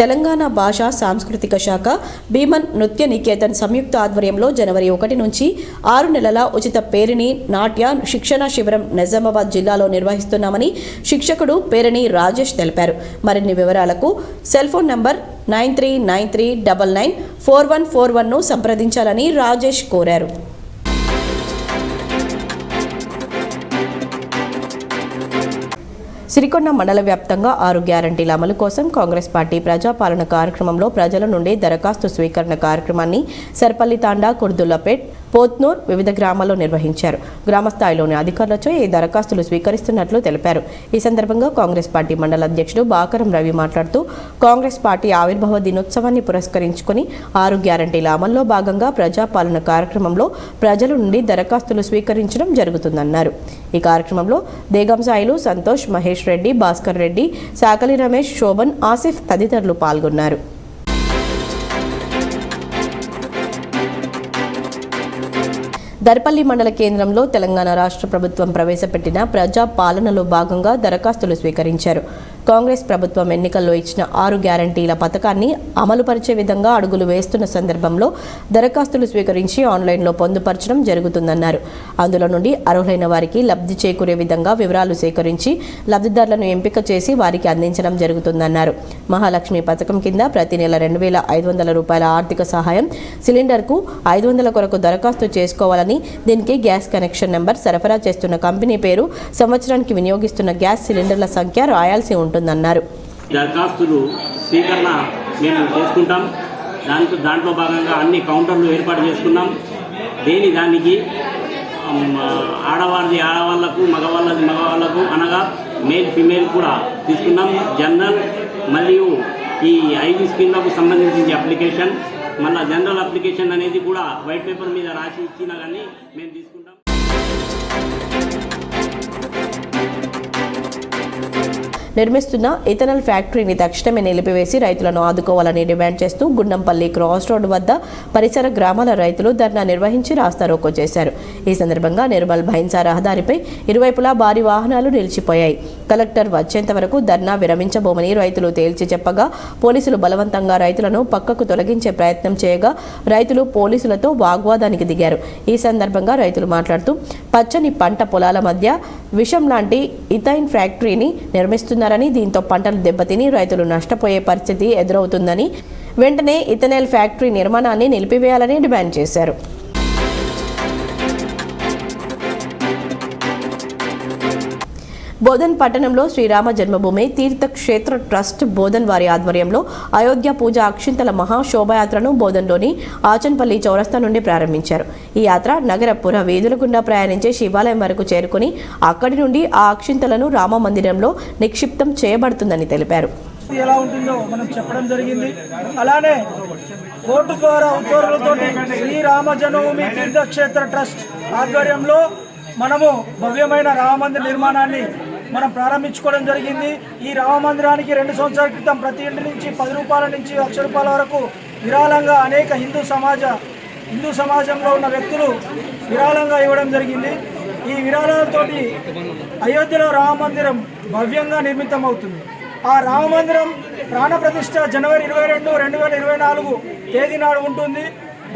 తెలంగాణ భాషా సాంస్కృతిక శాఖ భీమన్ నృత్య నికేతన్ సంయుక్త ఆధ్వర్యంలో జనవరి 1 నుంచి 6 నెలల ఉచిత పేరిణి నాట్య శిక్షణ శిబిరం నిజామాబాద్ జిల్లాలో నిర్వహిస్తున్నామని శిక్షకుడు పేరిణి రాజేష్ తెలిపారు. మరిన్ని వివరాలకు సెల్ ఫోన్ నంబర్ 9393994141ను సంప్రదించాలని రాజేష్ కోరారు. సిరికొండ మండల వ్యాప్తంగా 6 గ్యారంటీల అమలు కోసం కాంగ్రెస్ పార్టీ ప్రజాపాలన కార్యక్రమంలో ప్రజల నుండి దరఖాస్తు స్వీకరణ కార్యక్రమాన్ని సర్పల్లి తాండా, కుర్దుల్లపేట్, పోత్నూర్ వివిధ గ్రామాల్లో నిర్వహించారు. గ్రామస్థాయిలోని అధికారులచే ఈ దరఖాస్తులు స్వీకరిస్తున్నట్లు తెలిపారు. ఈ సందర్భంగా కాంగ్రెస్ పార్టీ మండల అధ్యక్షుడు బాకరం రవి మాట్లాడుతూ కాంగ్రెస్ పార్టీ ఆవిర్భావ దినోత్సవాన్ని పురస్కరించుకుని 6 గ్యారంటీల అమల్లో భాగంగా ప్రజాపాలన కార్యక్రమంలో ప్రజల నుండి దరఖాస్తులు స్వీకరించడం జరుగుతుందన్నారు. ఈ కార్యక్రమంలో దేగం సాయిలు, సంతోష్, మహేష్ రెడ్డి, భాస్కర్ రెడ్డి, సాకలి రమేష్, శోభన్, ఆసిఫ్ తదితరులు పాల్గొన్నారు. దర్పల్లి మండల కేంద్రంలో తెలంగాణ రాష్ట్ర ప్రభుత్వం ప్రవేశపెట్టిన ప్రజా పాలనలో భాగంగా దరఖాస్తులు స్వీకరించారు. కాంగ్రెస్ ప్రభుత్వం ఎన్నికల్లో ఇచ్చిన 6 గ్యారంటీల పథకాన్ని అమలుపరిచే విధంగా అడుగులు వేస్తున్న సందర్భంలో దరఖాస్తులు స్వీకరించి ఆన్లైన్లో పొందుపరచడం జరుగుతుందన్నారు. అందులో నుండి అర్హులైన వారికి లబ్ధి చేకూరే విధంగా వివరాలు సేకరించి లబ్ధిదారులను ఎంపిక చేసి వారికి అందించడం జరుగుతుందన్నారు. మహాలక్ష్మి పథకం కింద ప్రతి నెల 2,500 రూపాయల ఆర్థిక సహాయం, సిలిండర్కు 500 కొరకు దరఖాస్తు చేసుకోవాలని, దీనికి గ్యాస్ కనెక్షన్ నెంబర్, సరఫరా చేస్తున్న కంపెనీ పేరు, సంవత్సరానికి వినియోగిస్తున్న గ్యాస్ సిలిండర్ల సంఖ్య రాయాల్సి ఉంటుందన్నారు. దరఖాస్తులు స్వీకరణ మేము చేసుకుంటాం. దాంట్లో భాగంగా అన్ని కౌంటర్లు ఏర్పాటు చేసుకున్నాం. దానికి ఆడవాళ్ళది ఆడవాళ్లకు, మగవాళ్ళది మగవాళ్లకు, అనగా మేల్ ఫిమేల్ కూడా తీసుకున్నాం. జనరల్ మరియు ఈ ఐవి స్కీమ్లకు సంబంధించిన అప్లికేషన్, మళ్ళీ జనరల్ అప్లికేషన్ అనేది కూడా వైట్ పేపర్ మీద రాసి ఇచ్చినా కానీ మేము తీసుకుంటాం. నిర్మిస్తున్న ఇథనాల్ ఫ్యాక్టరీని తక్షణమే నిలిపివేసి రైతులను ఆదుకోవాలని డిమాండ్ చేస్తూ గుండంపల్లి క్రాస్ రోడ్ వద్ద పరిసర గ్రామాల రైతులు ధర్నా నిర్వహించి రాస్తారోకో చేశారు. ఈ సందర్భంగా నిర్మల్ భైన్సా రహదారిపై ఇరువైపులా భారీ వాహనాలు నిలిచిపోయాయి. కలెక్టర్ వచ్చేంత వరకు ధర్నా విరమించబోమని రైతులు తేల్చి చెప్పగా పోలీసులు బలవంతంగా రైతులను పక్కకు తొలగించే ప్రయత్నం చేయగా రైతులు పోలీసులతో వాగ్వాదానికి దిగారు. ఈ సందర్భంగా రైతులు మాట్లాడుతూ పచ్చని పంట పొలాల మధ్య విషం లాంటి ఇథైన్ ఫ్యాక్టరీని నిర్మిస్తున్నారని, దీంతో పంటలు దెబ్బతిని రైతులు నష్టపోయే పరిస్థితి ఎదురవుతుందని, వెంటనే ఇథనాల్ ఫ్యాక్టరీ నిర్మాణాన్ని నిలిపివేయాలని డిమాండ్ చేశారు. బోధన్ పట్టణంలో శ్రీరామ జన్మభూమి తీర్థక్షేత్ర ట్రస్ట్ బోధన్ వారి ఆధ్వర్యంలో అయోధ్య పూజ అక్షింతల మహాశోభయాత్రను బోధన్లోని ఆచన్పల్లి చౌరస్తా నుండి ప్రారంభించారు. ఈ యాత్ర నగర పుర వీధుల గుండా ప్రయాణించే శివాలయం వరకు చేరుకుని అక్కడి నుండి ఆ అక్షింతలను రామ మందిరంలో నిక్షిప్తం చేయబడుతుందని తెలిపారు. ఎలా ఉంటుందో మనం చెప్పడం జరిగింది. అలానే కోర్టు ద్వారా ఉత్తర్వులతో శ్రీరామ జన్మభూమి తీర్థక్షేత్ర ట్రస్ట్ ఆధ్వర్యంలో మనము భవ్యమైన రామ మందిర నిర్మాణాన్ని మనం ప్రారంభించుకోవడం జరిగింది. ఈ రామ మందిరానికి 2 సంవత్సరాల క్రితం ప్రతి ఇంటి నుంచి 10 రూపాయల నుంచి 1,00,000 రూపాయల వరకు విరాళంగా అనేక హిందూ సమాజంలో ఉన్న వ్యక్తులు విరాళంగా ఇవ్వడం జరిగింది. ఈ విరాళాలతోటి అయోధ్యలో రామ మందిరం భవ్యంగా నిర్మితమవుతుంది. ఆ రామ మందిరం ప్రాణ ప్రతిష్ఠ జనవరి 22, 2024 తేదీ నాడు ఉంటుంది.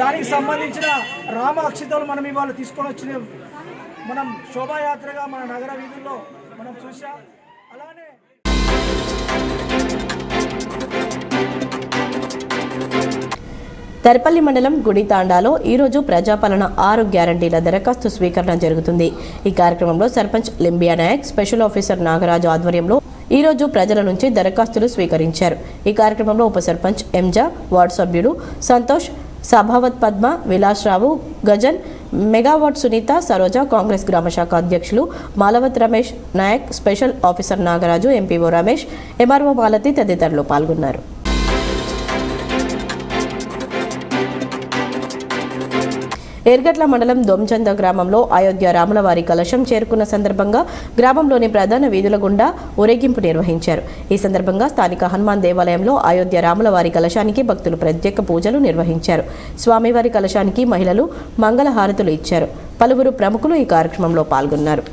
దానికి సంబంధించిన రామ అక్షింతలు మనం ఇవాళ తీసుకొని వచ్చిన మనం శోభాయాత్రగా మన నగర వీధుల్లో మనం చూసాం. అలానే దర్పల్లి మండలం గుడితాండాలో ఈరోజు ప్రజాపాలన 6 గ్యారంటీల దరఖాస్తు స్వీకరణ జరుగుతుంది. ఈ కార్యక్రమంలో సర్పంచ్ లింబియా నాయక్, స్పెషల్ ఆఫీసర్ నాగరాజు ఆధ్వర్యంలో ఈరోజు ప్రజల నుంచి దరఖాస్తులు స్వీకరించారు. ఈ కార్యక్రమంలో ఉప సర్పంచ్ ఎంజా, వార్డు సభ్యులు సంతోష్, సభావత్ పద్మ, విలాస్రావు, గజన్, మెగావాట్ సునీత, సరోజ, కాంగ్రెస్ గ్రామశాఖ అధ్యక్షులు Malavath Ramesh Nayak, special officer Nagaraju, MPO Ramesh, MRO Malathi తదితరులు పాల్గొన్నారు. ఎర్గట్ల మండలం దొంచంద గ్రామంలో అయోధ్య రాములవారి కలశం చేరుకున్న సందర్భంగా గ్రామంలోని ప్రధాన వీధుల గుండా ఊరేగింపు నిర్వహించారు. ఈ సందర్భంగా స్థానిక హనుమాన్ దేవాలయంలో అయోధ్య రాములవారి కలశానికి భక్తులు ప్రత్యేక పూజలు నిర్వహించారు. స్వామివారి కలశానికి మహిళలు మంగళహారతులు ఇచ్చారు. పలువురు ప్రముఖులు ఈ కార్యక్రమంలో పాల్గొన్నారు.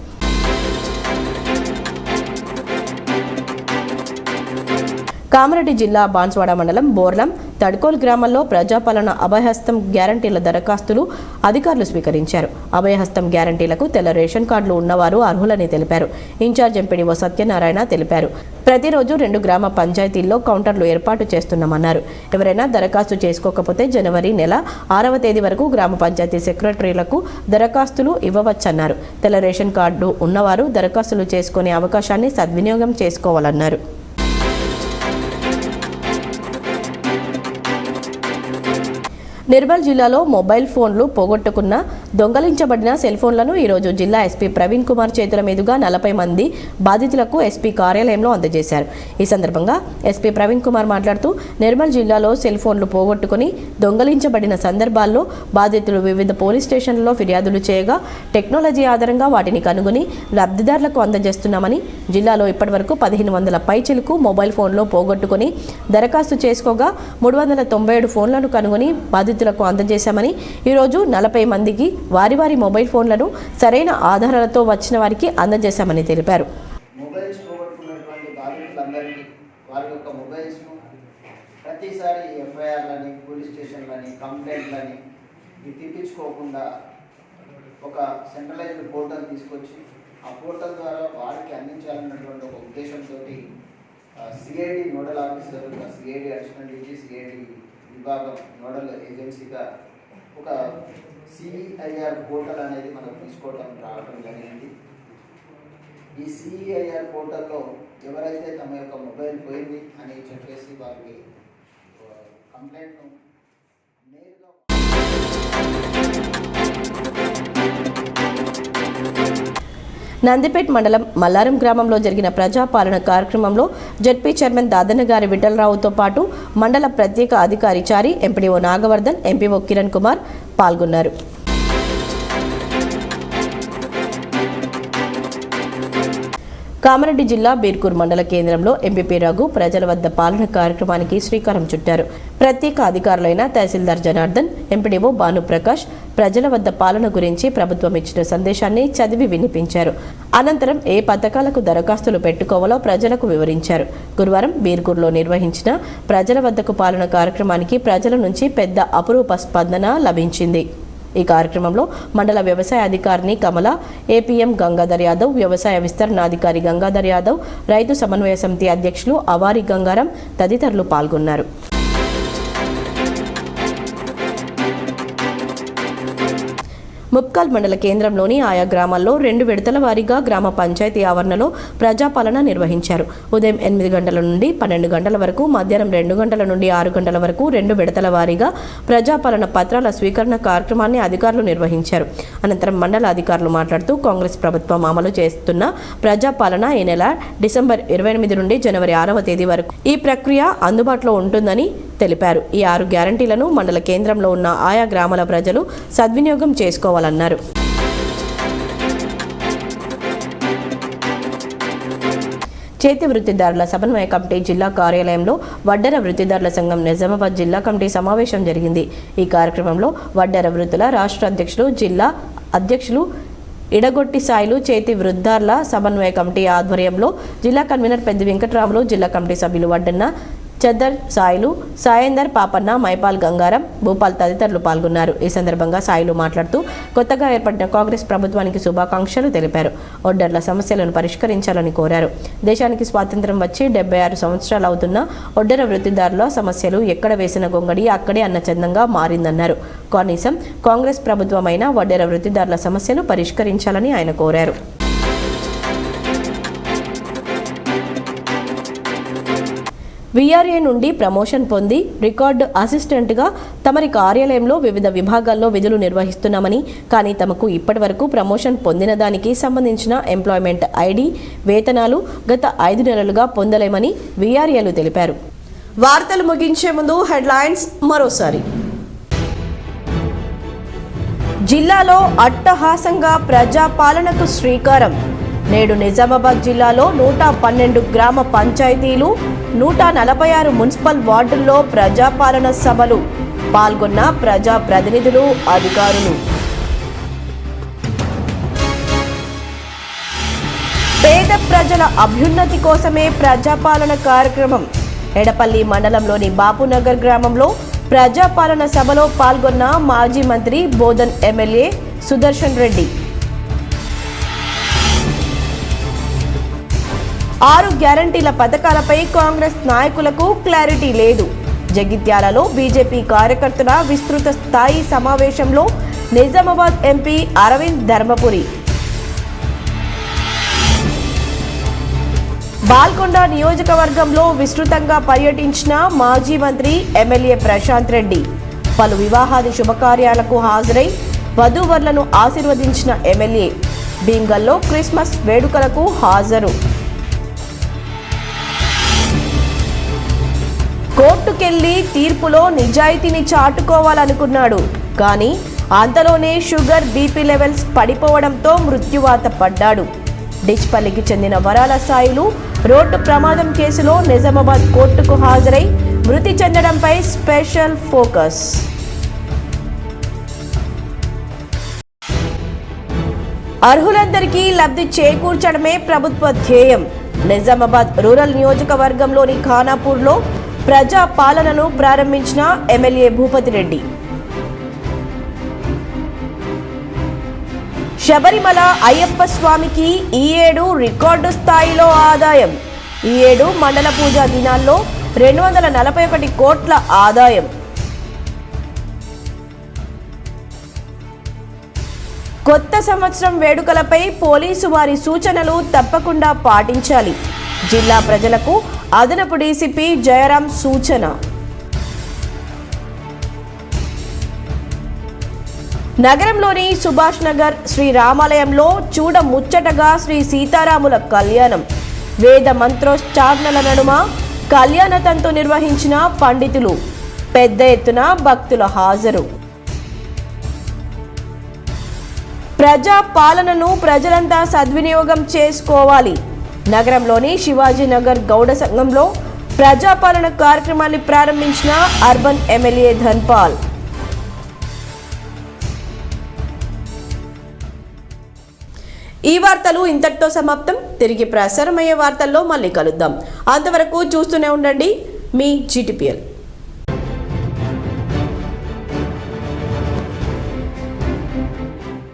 కామారెడ్డి జిల్లా బాన్స్వాడ మండలం బోర్లం తడ్కోల్ గ్రామంలో ప్రజాపాలన అభయహస్తం గ్యారంటీల దరఖాస్తులు అధికారులు స్వీకరించారు. అభయహస్తం గ్యారంటీలకు తెల్ల రేషన్ కార్డులు ఉన్నవారు అర్హులని తెలిపారు. ఇన్ఛార్జ్ ఎంపీడీఓ సత్యనారాయణ తెలిపారు. ప్రతిరోజు 2 గ్రామ పంచాయతీల్లో కౌంటర్లు ఏర్పాటు చేస్తున్నామన్నారు. ఎవరైనా దరఖాస్తు చేసుకోకపోతే జనవరి నెల 6వ తేదీ వరకు గ్రామ పంచాయతీ సెక్రటరీలకు దరఖాస్తులు ఇవ్వవచ్చన్నారు. తెల్ల రేషన్ కార్డు ఉన్నవారు దరఖాస్తులు చేసుకునే అవకాశాన్ని సద్వినియోగం చేసుకోవాలన్నారు. నిర్మల్ జిల్లాలో మొబైల్ ఫోన్లు పోగొట్టుకున్న దొంగలించబడిన సెల్ ఫోన్లను ఈరోజు జిల్లా ఎస్పీ ప్రవీణ్ కుమార్ చేతుల మీదుగా 40 మంది బాధితులకు ఎస్పీ కార్యాలయంలో అందజేశారు. ఈ సందర్భంగా ఎస్పీ ప్రవీణ్ కుమార్ మాట్లాడుతూ నిర్మల్ జిల్లాలో సెల్ ఫోన్లు పోగొట్టుకుని దొంగలించబడిన సందర్భాల్లో బాధితులు వివిధ పోలీస్ స్టేషన్లలో ఫిర్యాదులు చేయగా టెక్నాలజీ ఆధారంగా వాటిని కనుగొని లబ్ధిదారులకు అందజేస్తున్నామని, జిల్లాలో ఇప్పటివరకు 1500 పైచిలకు మొబైల్ ఫోన్లు పోగొట్టుకుని దరఖాస్తు చేసుకోగా 397 ఫోన్లను కనుగొని బాధితులకు అందజేశామని, ఈరోజు 40 మందికి వారి మొబైల్ ఫోన్లను సరైన ఆధారాలతో వచ్చిన వారికి అందజేశామని తెలిపారు. మొబైల్స్ పోగొట్టుకున్నటువంటి బాధితులందరికీ వారి యొక్క మొబైల్స్ను ప్రతిసారి ఎఫ్ఐఆర్లని, పోలీస్ స్టేషన్లని, కంప్లైంట్లని తీపించుకోకుండా ఒక సెంట్రలైజ్డ్ పోర్టల్ తీసుకొచ్చి ఆ పోర్టల్ ద్వారా వారికి అందించాలన్నటువంటి ఒక ఉద్దేశంతో CID nodal officer, CID additional DG, CID విభాగం నోడల్ ఏజెన్సీగా ఒక సిఈఐఆర్ పోర్టల్ అనేది మనం తీసుకోవడం రావడం జరిగింది. ఈ సిఈఐఆర్ పోర్టల్లో ఎవరైతే తమ యొక్క మొబైల్ పోయింది అని చెప్పేసి వారికి కంప్లైంట్ను నేరుగా నందిపేట్ మండలం మల్లారం గ్రామంలో జరిగిన ప్రజాపాలన కార్యక్రమంలో జెడ్పీ చైర్మన్ దాదన్నగారి విఠలరావుతో పాటు మండల ప్రత్యేక అధికారి చారి, ఎంపీడీఓ నాగవర్ధన్, ఎంపీఓ కిరణ్ కుమార్ పాల్గొన్నారు. కామారెడ్డి జిల్లా బీర్కూర్ మండల కేంద్రంలో ఎంపీపీ రఘు ప్రజల వద్ద పాలన కార్యక్రమానికి శ్రీకారం చుట్టారు. ప్రత్యేక అధికారులైన తహసీల్దార్ జనార్దన్, ఎంపీడీఓ భానుప్రకాష్ ప్రజల వద్ద పాలన గురించి ప్రభుత్వం ఇచ్చిన సందేశాన్ని చదివి వినిపించారు. అనంతరం ఏ పథకాలకు దరఖాస్తులు పెట్టుకోవాలో ప్రజలకు వివరించారు. గురువారం బీర్కూర్లో నిర్వహించిన ప్రజల వద్దకు పాలన కార్యక్రమానికి ప్రజల నుంచి పెద్ద అపురూప స్పందన లభించింది. ఈ కార్యక్రమంలో మండల వ్యవసాయ అధికారిని కమల, ఏపీఎం గంగాధర్ యాదవ్, వ్యవసాయ విస్తరణాధికారి గంగాధర్ యాదవ్, రైతు సమన్వయ సమితి అధ్యక్షులు అవారి గంగారం తదితరులు పాల్గొన్నారు. ముప్కాల్ మండల కేంద్రంలోని ఆయా గ్రామాల్లో 2 విడతల వారీగా గ్రామ పంచాయతీ ఆవరణలో ప్రజాపాలన నిర్వహించారు. ఉదయం 8 గంటల నుండి 12 గంటల వరకు, మధ్యాహ్నం 2 గంటల నుండి 6 గంటల వరకు 2 విడతల వారీగా ప్రజాపాలన పత్రాల స్వీకరణ కార్యక్రమాన్ని అధికారులు నిర్వహించారు. అనంతరం మండల అధికారులు మాట్లాడుతూ కాంగ్రెస్ ప్రభుత్వం అమలు చేస్తున్న ప్రజాపాలన ఈ నెల డిసెంబర్ 28 నుండి జనవరి 6వ తేదీ వరకు ఈ ప్రక్రియ అందుబాటులో ఉంటుందని తెలిపారు. ఈ 6 గ్యారంటీలను మండల కేంద్రంలో ఉన్న ఆయా గ్రామాల ప్రజలు సద్వినియోగం చేసుకోవాలన్నారు. చేతి వృత్తిదారుల సమన్వయ కమిటీ జిల్లా కార్యాలయంలో వడ్డెర వృత్తిదారుల సంఘం నిజామాబాద్ జిల్లా కమిటీ సమావేశం జరిగింది. ఈ కార్యక్రమంలో వడ్డెర వృత్తుల రాష్ట్ర అధ్యక్షులు, జిల్లా అధ్యక్షులు ఇడగొట్టి సాయిలు, చేతి వృద్ధారుల సమన్వయ కమిటీ ఆధ్వర్యంలో జిల్లా కన్వీనర్ పెద్ది వెంకట్రాములు, జిల్లా కమిటీ సభ్యులు వడ్డన్న చద్దర్ సాయిలు, సాయేందర్ పాపన్న, మైపాల్ గంగారం, భూపాల్ తదితరులు పాల్గొన్నారు. ఈ సందర్భంగా సాయిలు మాట్లాడుతూ కొత్తగా ఏర్పడిన కాంగ్రెస్ ప్రభుత్వానికి శుభాకాంక్షలు తెలిపారు. ఒడ్డర్ల సమస్యలను పరిష్కరించాలని కోరారు. దేశానికి స్వాతంత్ర్యం వచ్చి 76 సంవత్సరాలు అవుతున్న ఒడ్డర వృత్తిదారుల సమస్యలు ఎక్కడ వేసిన గొంగడి అక్కడే అన్నచందంగా మారిందన్నారు. కనీసం కాంగ్రెస్ ప్రభుత్వమైన ఒడ్డర వృత్తిదారుల సమస్యలు పరిష్కరించాలని ఆయన కోరారు. వీఆర్ఏ నుండి ప్రమోషన్ పొంది రికార్డు అసిస్టెంట్గా తమరి కార్యాలయంలో వివిధ విభాగాల్లో విధులు నిర్వహిస్తున్నామని, కానీ తమకు ఇప్పటివరకు ప్రమోషన్ పొందిన దానికి సంబంధించిన ఎంప్లాయ్మెంట్ ఐడి, వేతనాలు గత 5 నెలలుగా పొందలేమని వీఆర్ఏలు తెలిపారు. వార్తలు ముగించే ముందు హెడ్లైన్స్ మరోసారి. జిల్లాలో అట్టహాసంగా ప్రజాపాలనకు శ్రీకారం. నేడు నిజామాబాద్ జిల్లాలో 112 గ్రామ పంచాయతీలు, 146 మున్సిపల్ వార్డుల్లో ప్రజాపాలన సభలు. పాల్గొన్న ప్రజాప్రతినిధులు, అధికారులు. పేద ప్రజల అభ్యున్నతి కోసమే ప్రజాపాలన కార్యక్రమం. ఎడపల్లి మండలంలోని బాపునగర్ గ్రామంలో ప్రజాపాలన సభలో పాల్గొన్న మాజీ మంత్రి బోధన్ ఎమ్మెల్యే సుదర్శన్ రెడ్డి. 6 గ్యారంటీల పథకాలపై కాంగ్రెస్ నాయకులకు క్లారిటీ లేదు. జగిత్యాలలో బీజేపీ కార్యకర్తల విస్తృత స్థాయి సమావేశంలో నిజామాబాద్ ఎంపీ అరవింద్ ధర్మపురి. బాల్కొండ నియోజకవర్గంలో విస్తృతంగా పర్యటించిన మాజీ మంత్రి ఎమ్మెల్యే ప్రశాంత్ రెడ్డి. పలు వివాహాది శుభకార్యాలకు హాజరై వధూవరులను ఆశీర్వదించిన ఎమ్మెల్యే. బీంగల్లో క్రిస్మస్ వేడుకలకు హాజరు. కోర్టుకెళ్లి తీర్పులో నిజాయితీని చాటుకోవాలనుకున్నాడు. కానీ అంతలోనే షుగర్ బీపీ లెవెల్స్ పడిపోవడంతో మృత్యువాత పడ్డాడు. డిచ్పల్లికి చెందిన వరాల సాయిలు రోడ్డు ప్రమాదం కేసులో నిజామాబాద్ కోర్టుకు హాజరై మృతి చెందడంపై స్పెషల్ ఫోకస్. అర్హులందరికీ లబ్ధి చేకూర్చడమే ప్రభుత్వ ధ్యేయం. నిజామాబాద్ రూరల్ నియోజకవర్గంలోని ఖానాపూర్లో ప్రజా పాలనను ప్రారంభించిన ఎమ్మెల్యే భూపతి రెడ్డి. శబరిమల అయ్యప్ప స్వామికి ఈ ఏడు రికార్డు స్థాయిలో ఆదాయం. ఈ ఏడు మండల పూజా దినాల్లో 241 కోట్ల ఆదాయం. కొత్త సంవత్సరం వేడుకలపై పోలీసు వారి సూచనలు తప్పకుండా పాటించాలి. జిల్లా ప్రజలకు అదనపు డీసీపీ జయరాం సూచన. నగరంలోని సుభాష్ నగర్ శ్రీ రామాలయంలో చూడముచ్చటగా శ్రీ సీతారాముల కళ్యాణం. వేద మంత్రోచ్చారణల నడుమ కళ్యాణ తంతు నిర్వహించిన పండితులు. పెద్ద ఎత్తున భక్తుల హాజరు. ప్రజా పాలనను ప్రజలంతా సద్వినియోగం చేసుకోవాలి. నగరంలోని శివాజీనగర్ గౌడ సంఘంలో ప్రజాపాలన కార్యక్రమాన్ని ప్రారంభించిన అర్బన్ ఎమ్మెల్యే ధన్పాల్. ఈ వార్తలు ఇంతటితో సమాప్తం. తిరిగి ప్రసారమయ్యే వార్తల్లో మళ్ళీ కలుద్దాం. అంతవరకు చూస్తూనే ఉండండి మీ GTPL.